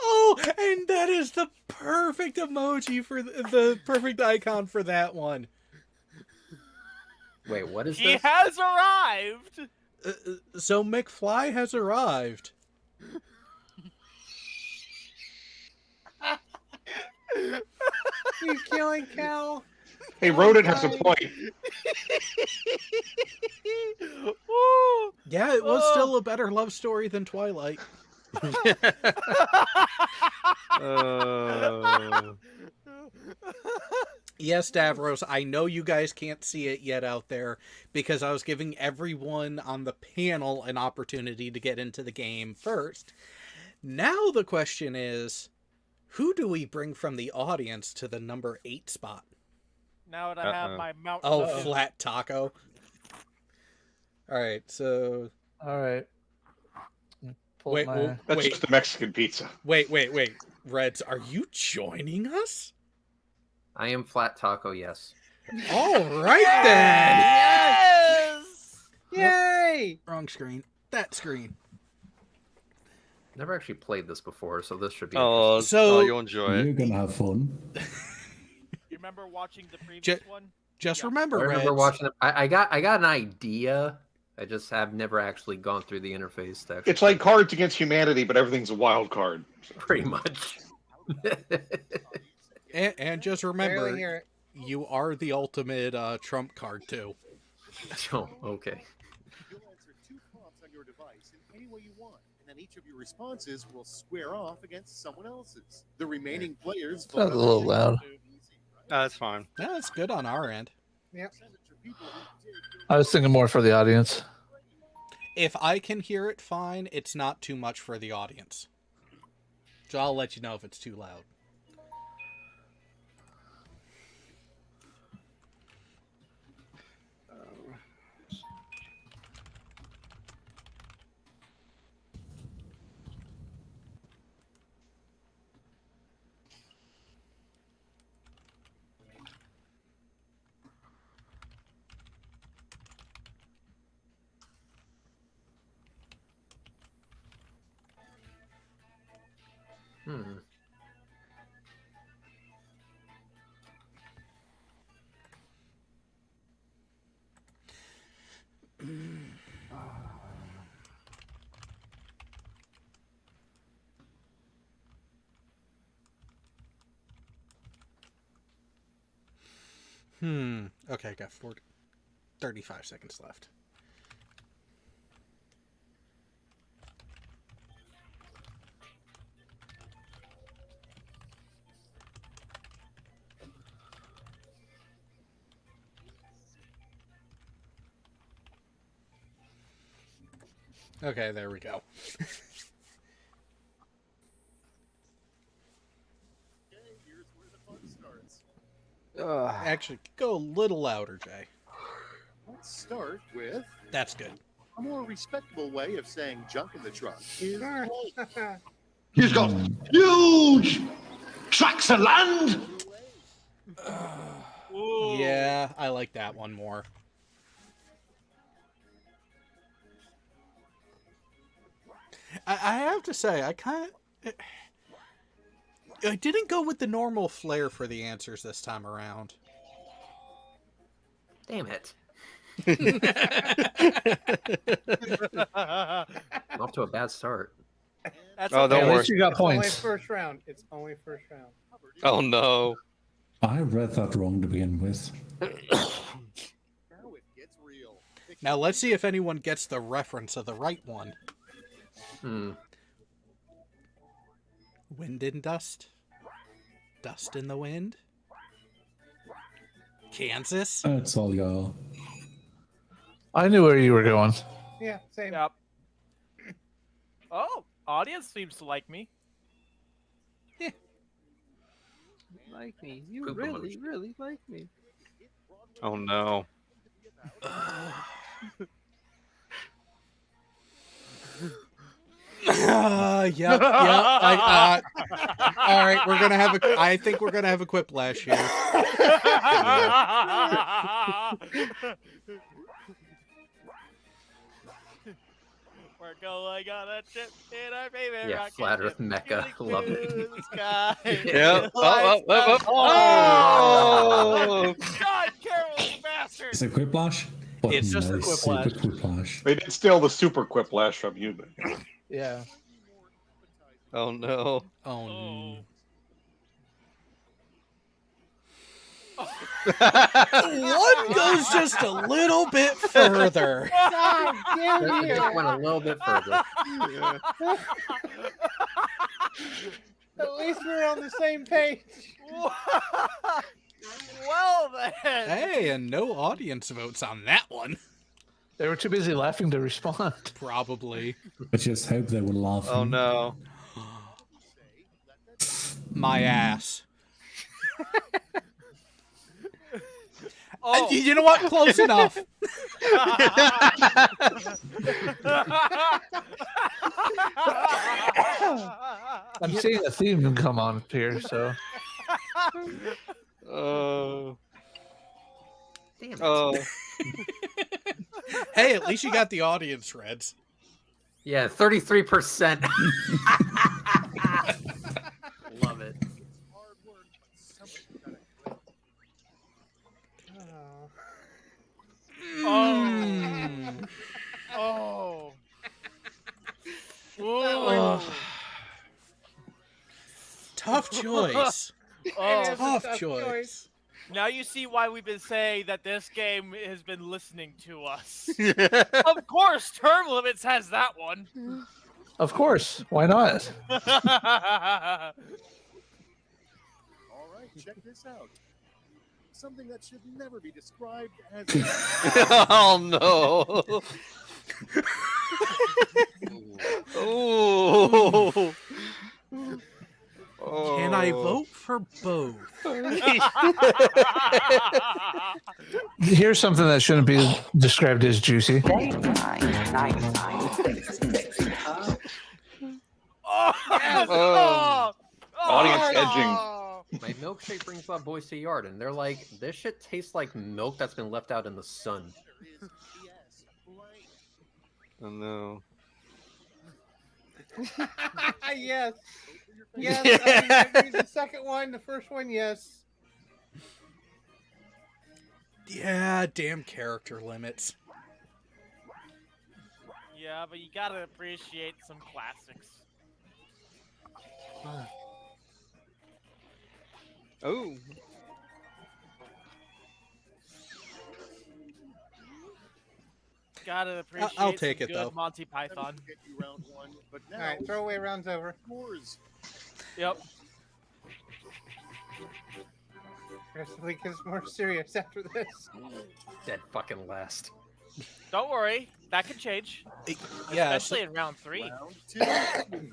Oh, and that is the perfect emoji for the perfect icon for that one.
Wait, what is
He
this?
has arrived.
So McFly has arrived.
You killing Cal?
Hey, Rodent has a point.
Woo.
Yeah, it was still a better love story than Twilight. Yes, Davros, I know you guys can't see it yet out there because I was giving everyone on the panel an opportunity to get into the game first. Now the question is, who do we bring from the audience to the number 8 spot?
Now that I have my mountain.
Oh, Flat Taco. Alright, so...
Alright.
Wait,
That's just the Mexican pizza.
Wait. Reds, are you joining us?
I am Flat Taco, yes.
All right, then!
Yes!
Yay!
Wrong screen. That screen.
Never actually played this before, so this should be
Oh,
So-
you'll enjoy
You're
it.
gonna have fun.
You remember watching the previous one?
Just
Yeah.
remember,
I remember
Reds,
watching it. I got an idea. I just have never actually gone through the interface to actually
It's like Cards Against Humanity, but everything's a wild card.
pretty much.
and just
Barely
remember,
hear it.
you are the ultimate trump card, too.
Oh, okay.
You'll answer 2 prompts on your device in any way you want, and then each of your responses will square off against someone else's. The remaining players vote
Sounds a
on
little
the
loud.
answer. Easy, right?
That's fine.
Yeah, that's good on our end.
Yep.
Send it to people who dig your
I was thinking more for the audience.
If I can hear it fine, it's not too much for the audience. So I'll let you know if it's too loud.
Hmm.
Okay, got 35 seconds left. Okay, there we go.
Okay, here's where the fun starts.
Actually, go a little louder, Jay.
Let's start with
That's good.
a more respectable way of saying junk in the trunk is
He's got huge tracts of land.
Ooh.
Yeah, I like that one more. I have to say, I didn't go with the normal flair for the answers this time around.
Damn it. I'm off to a bad start.
That's
Oh,
okay.
don't
At
worry.
least you got
It's only
points.
first round. It's only first round.
Oh no.
I read that wrong to begin with.
Now it gets real.
Now let's see if anyone gets the reference of the right one.
Hmm.
Wind in dust. Dust in the wind. Kansas.
That's all y'all.
I knew where you were going.
Yeah, same.
Yep. Oh, audience seems to like me.
Like me. You
Poop
really,
emoji.
really like me.
Oh no.
Yep. All right, we're gonna have a. I think we're gonna have a quiplash here.
We're going on a trip in our favorite
Yeah,
rocket
Flat Earth
ship,
Mecca.
shooting
Love it.
through the sky.
Yep.
Lights up.
Oh!
God, Carol, you bastard!
Is it Quiplash? What
It's just a
nice
Quiplash.
super Quiplash.
They did steal the super quiplash from you.
Yeah.
Oh no.
Oh.
One
One goes just a little bit further.
God damn
It
you!
just went a little bit further.
At least we're on the same page.
Well then.
Hey, and no audience votes on that one.
They were too busy laughing to respond.
Probably.
I just hope they were laughing.
Oh no.
My ass.
Oh.
You know what? Close enough.
I'm seeing a theme come on here, so
Oh.
Damn it.
Oh.
Hey, at least you got the audience, Reds.
Yeah, 33%. Love it.
Oh. Oh.
Oh. Tough choice.
Oh.
It is a
Tough choice.
Now you see why we've been saying that this game has been listening to us. Of course, Term Limits has that one.
of course, why not?
All right, check this out. Something that should never be described as.
Oh no. Oh.
Can I vote for both?
Here's something that shouldn't be described as juicy.
Oh.
Audience edging.
My milkshake brings my boys to yard, and they're like, this shit tastes like milk that's been left out in the sun.
Oh no.
Yes. Yes. I mean, that means the second one, the first one, yes.
Yeah, damn character limits.
Yeah, but you gotta appreciate some classics.
Oh.
Gotta appreciate
I'll take
some
it,
good
though.
Monty Python.
Get you round one, but now
All right, throwaway round's over.
scores.
Yep.
Progressively gets more serious after this.
Dead fucking last.
Don't worry, that can change.
Yeah,
Especially in round 3.
Round two.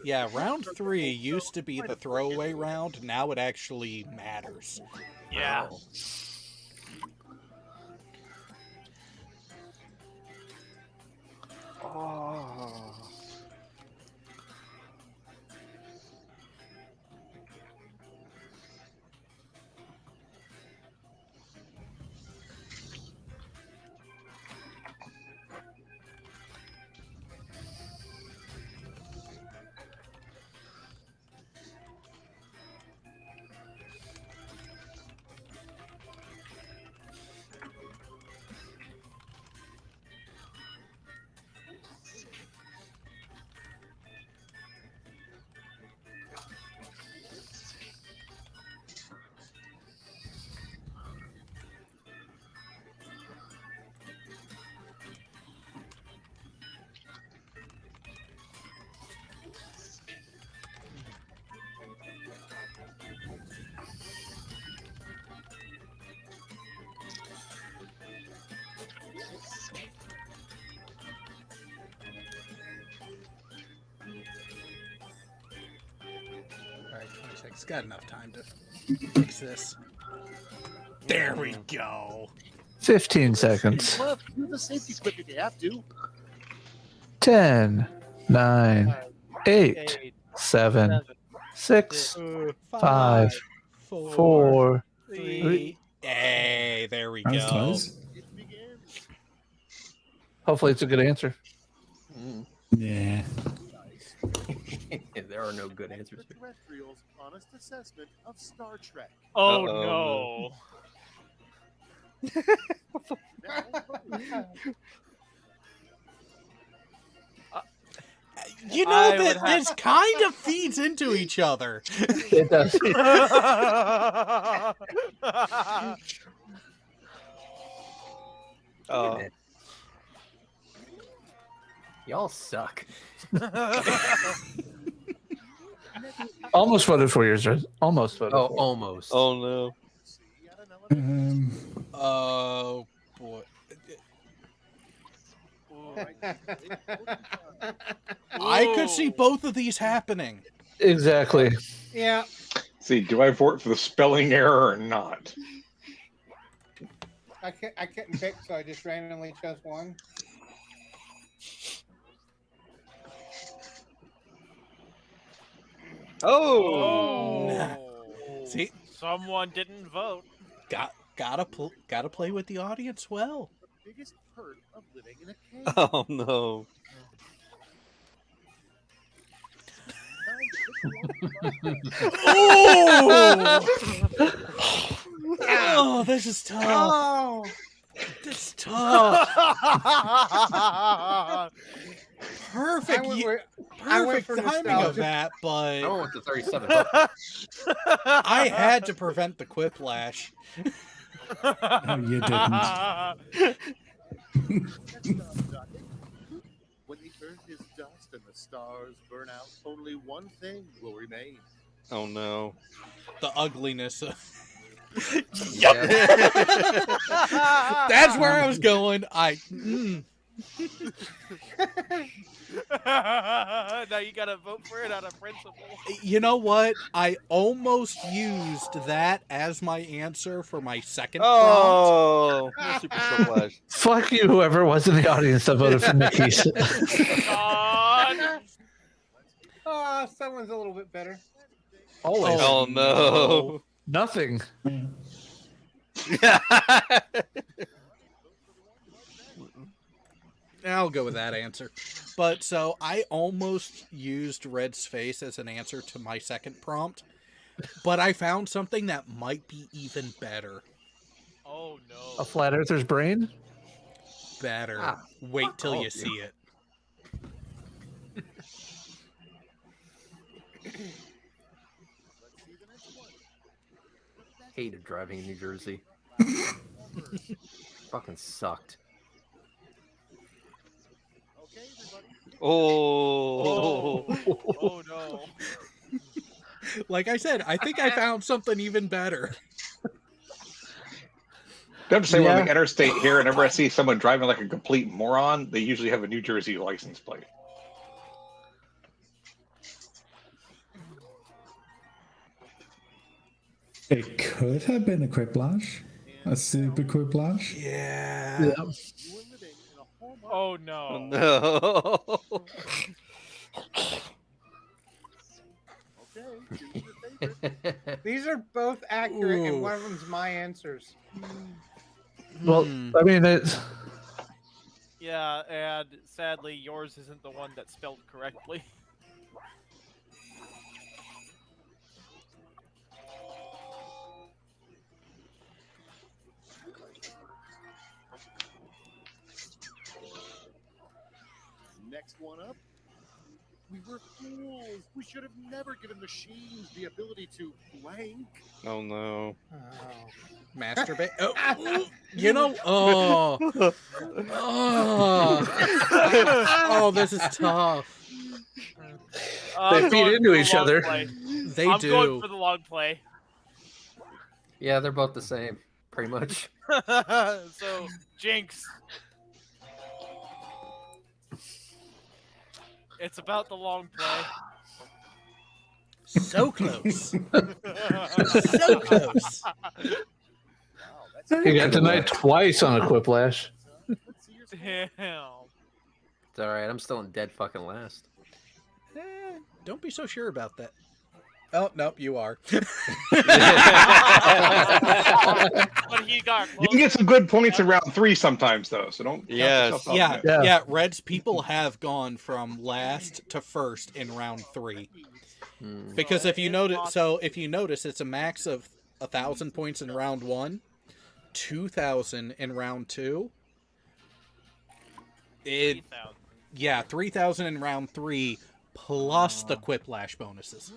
yeah. Round 3 used to be the throwaway round. Now it actually matters.
Yeah.
Oh.
seconds. Got enough time to fix this. There we go.
15 seconds.
Well, use the safety quip if you have to.
10, 9, 8,
8,
7,
7,
6, 5,
5,
4.
3. Hey, there we
That was
go.
close.
It begins.
Hopefully, it's a good answer.
Yeah.
There are no good answers.
The terrestrials' honest assessment of Star Trek.
Oh
Uh-oh.
no.
You know
I would
that
have-
this kind of feeds into each other.
It does.
Y'all suck.
Almost voted for yours, right? Almost voted
Oh,
for.
almost.
Oh no.
Oh boy. I could see both of these happening.
Exactly.
Yeah.
See, do I vote for the spelling error or not?
I couldn't pick, so I just randomly chose one.
Oh.
See,
Someone didn't vote.
gotta play with the audience well.
Biggest perk of living in a cave.
Oh no.
Oh, this is tough.
Oh,
This is tough. Perfect.
I went
ye-
for- I went
Perfect
for
timing of
nostalgia.
that,
I
but
went to 37.
I had to prevent the quiplash.
No, you didn't.
When the earth is dust and the stars burn out, only one thing will remain.
Oh no.
The ugliness of.
Yep.
That's where I was going.
Now you gotta vote for it out of principle.
You know what? I almost used that as my answer for my second prompt.
Oh, no super splash.
Fuck you, whoever was in the audience that voted for Nikki's.
God.
oh, someone's a little bit better.
Always.
Oh no.
Nothing.
I'll go with that answer. But so I almost used Red's face as an answer to my second prompt, but I found something that might be even better.
Oh no.
A flat earther's brain?
Better.
Ah,
Wait till
all
you
of you.
see it.
Hated driving in New Jersey. Fucking sucked.
Okay, everybody.
Oh.
Oh no.
Like I said, I think I found something even better.
I'm just saying, when
Yeah.
on the interstate here, whenever I see someone driving like a complete moron, they usually have a New Jersey license plate.
It could have been a quiplash. A super quiplash.
Yeah.
You were living in a hallmark.
Oh no.
No.
Okay, choose your favorite.
These are both accurate,
Ooh.
and one of them's my answers.
Well, I mean, it's.
Yeah, and sadly yours isn't the one that's spelled correctly.
Next one up. We were fools. We should have never given machines the ability to blank.
Oh no.
Oh.
Masturbate. Oh, you know. Oh. Oh, this is tough.
I'm
feed
going
into
for the
each
long
other.
play.
They
I'm
do.
going for the long play.
Yeah, they're both the same, pretty much.
So, Jinx. It's about the long play.
So close. So close.
You got denied twice on a quiplash.
Damn.
It's all right. I'm still in dead fucking last.
Don't be so sure about that. Oh, nope, you are.
But he got
You can get some good points in round 3 sometimes, though. So don't. count
Yes.
yourself out,
Yeah,
man.
yeah, Reds, people have gone from last to first in round 3. Because if you notice, it's a max of 1,000 points in round 1, 2,000 in round 2. 3,000 in round 3 plus the quiplash bonuses.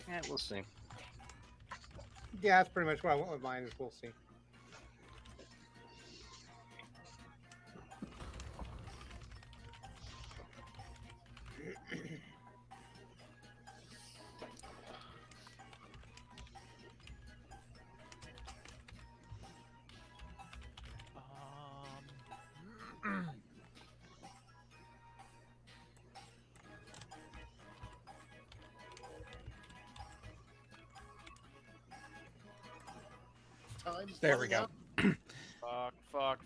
Yeah, we'll see.
Yeah, that's pretty much what I went with mine. Is we'll see.
There we go.
Fuck.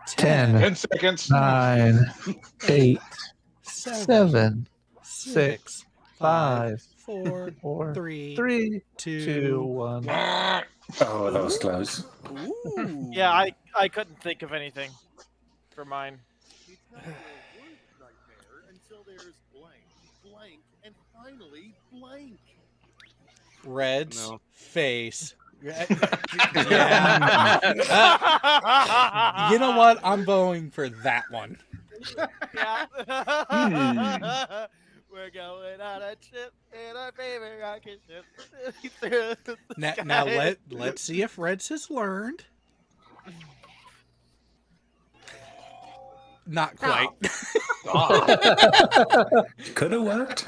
10,
10 seconds.
9, 8, 7,
6,
5,
4,
4,
3,
3,
2,
2, 1.
Oh, that was close.
Ooh.
Yeah, I couldn't think of anything for mine.
It's not your worst nightmare until there's blank, and finally blank.
Red's
No.
face. Yeah. You know what? I'm going for that one.
Yeah. We're going on a trip in our favorite rocket ship.
Now let's see if Reds has learned. Not quite.
Could have worked.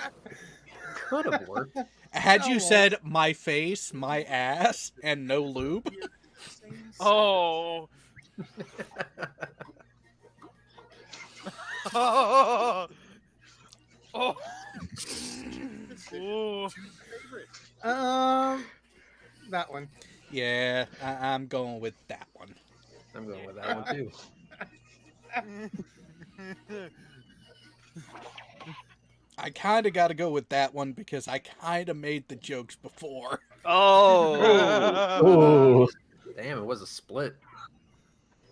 Could have worked.
Had you said my face, my ass, and no lube?
Oh. Oh. Oh. Ooh.
That one.
Yeah, I'm going with that one.
I'm going with that one too.
I kind of got to go with that one because I kind of made the jokes before.
Oh.
Damn, it was a split.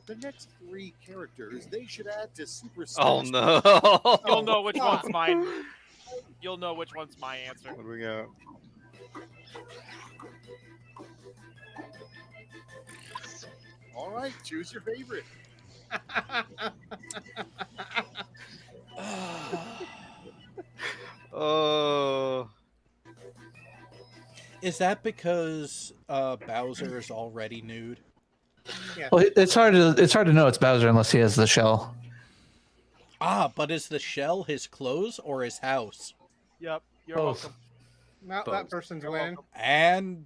The next 3 characters they should add to Super
Oh
Smash
no!
You'll know which one's mine. You'll know which one's my answer.
What do we got?
All right, choose your favorite.
Oh.
Is that because Bowser is already nude?
Yeah.
Well, it's hard to know it's Bowser unless he has the shell.
Ah, but is the shell his clothes or his house?
Yep. You're
Both.
welcome.
Now that person's winning.
And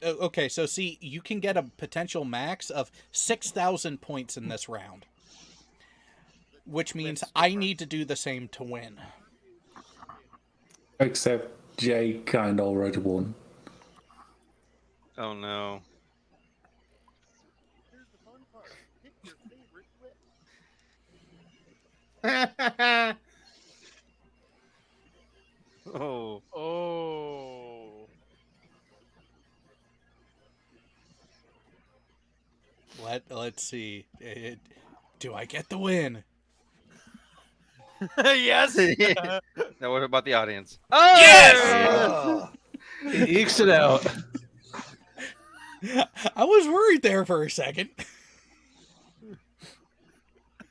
okay, so see, you can get a potential max of 6,000 points in this round, which means I need to do the same to win.
Except Jay kind of already won.
Oh no.
Here's the fun part. Pick your favorite clip.
Oh.
Oh.
Let's see. Do I get the win?
Yes.
Now what about the audience?
Yes.
He ekes it out.
I was worried there for a second.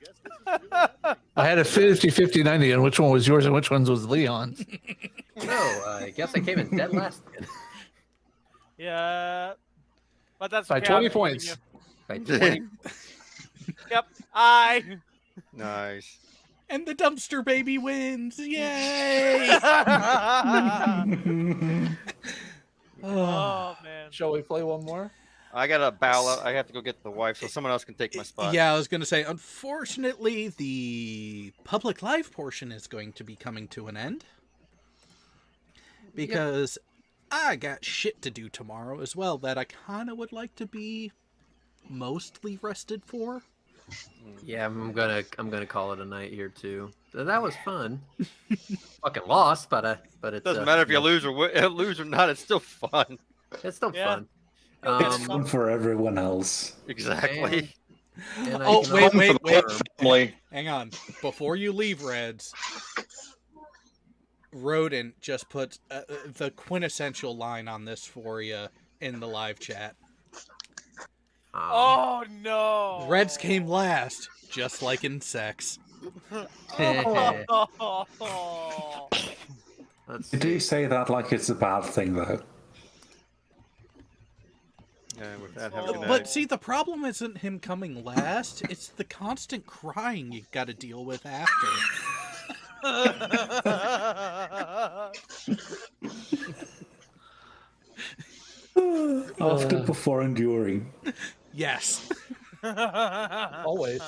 Guess
I had a 50-50-90 on which one was yours and which one was Leon's.
No, I guess I came in dead last. Then.
Yeah, but that's
By
okay,
20
I'm beating
points.
you.
By 20.
Yep, I.
Nice.
And the dumpster baby wins! Yay!
Oh man.
Shall we play one more?
I got to bow out. I have to go get the wife, so someone else can take my spot.
Yeah, I was going to say, unfortunately, the public live portion is going to be coming to an end. Because I got shit to do tomorrow as well that I kind of would like to be mostly rested for.
Yeah, I'm gonna call it a night here too. That was fun. Fucking lost, but it
Doesn't matter if you lose or not. It's still fun.
It's still
Yeah.
fun.
It's fun for everyone else.
Exactly.
And I
Oh,
can
wait,
also
wait, wait.
confirm-
Family.
Hang on. Before you leave, Reds, Rodent just put the quintessential line on this for you in the live chat.
Oh no.
Reds came last, just like in sex.
Oh.
Let's
You do
see.
say that like it's a bad thing, though.
Yeah, with that, have a good
Oh.
But
night.
see, the problem isn't him coming last, it's the constant crying you gotta deal with after.
After, before, and during.
Yes.
Always.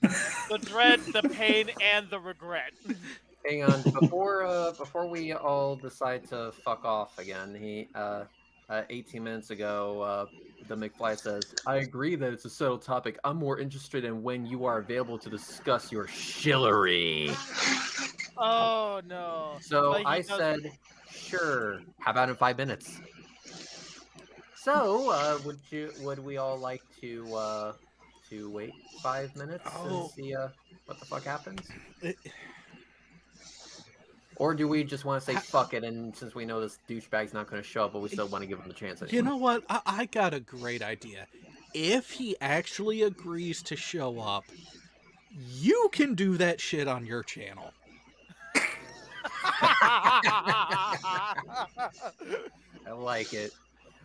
The dread, the pain, and the regret.
Hang on, before we all decide to fuck off again, 18 minutes ago, the McFly says, "I agree that it's a subtle topic. I'm more interested in when you are available to discuss your shillery."
Oh no.
So
But he
I
does-
said, "Sure. How about in 5 minutes?" So, would we all like to wait 5 minutes
Oh.
and see what the fuck happens? Or do we just want to say fuck it, and since we know this douchebag's not going to show up, but we still want to give him a chance anyway?
You know what? I got a great idea. If he actually agrees to show up, you can do that shit on your channel.
I like it.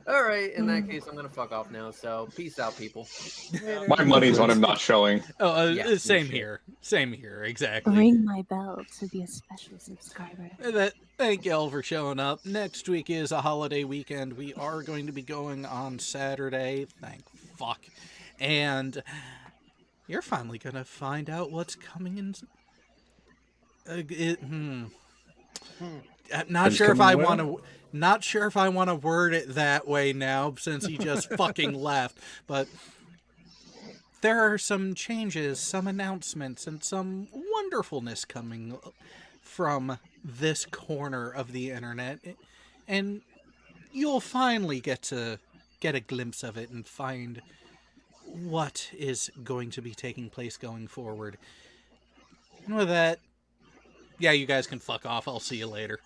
All right, in that case, I'm going to fuck off now, so peace out, people.
My money's on him not showing.
Oh,
Yeah, no
same
shit.
here. Same here, exactly.
Ring my bell to be a special subscriber.
Thank y'all for showing up. Next week is a holiday weekend. We are going to be going on Saturday. Thank fuck. And you're finally going to find out what's coming in. Not
Who's
sure if I
coming
want
where?
to. Not sure if I want to word it that way now, since he just fucking left. But there are some changes, some announcements, and some wonderfulness coming from this corner of the internet, and you'll finally get a glimpse of it and find what is going to be taking place going forward. And with that, yeah, you guys can fuck off. I'll see you later.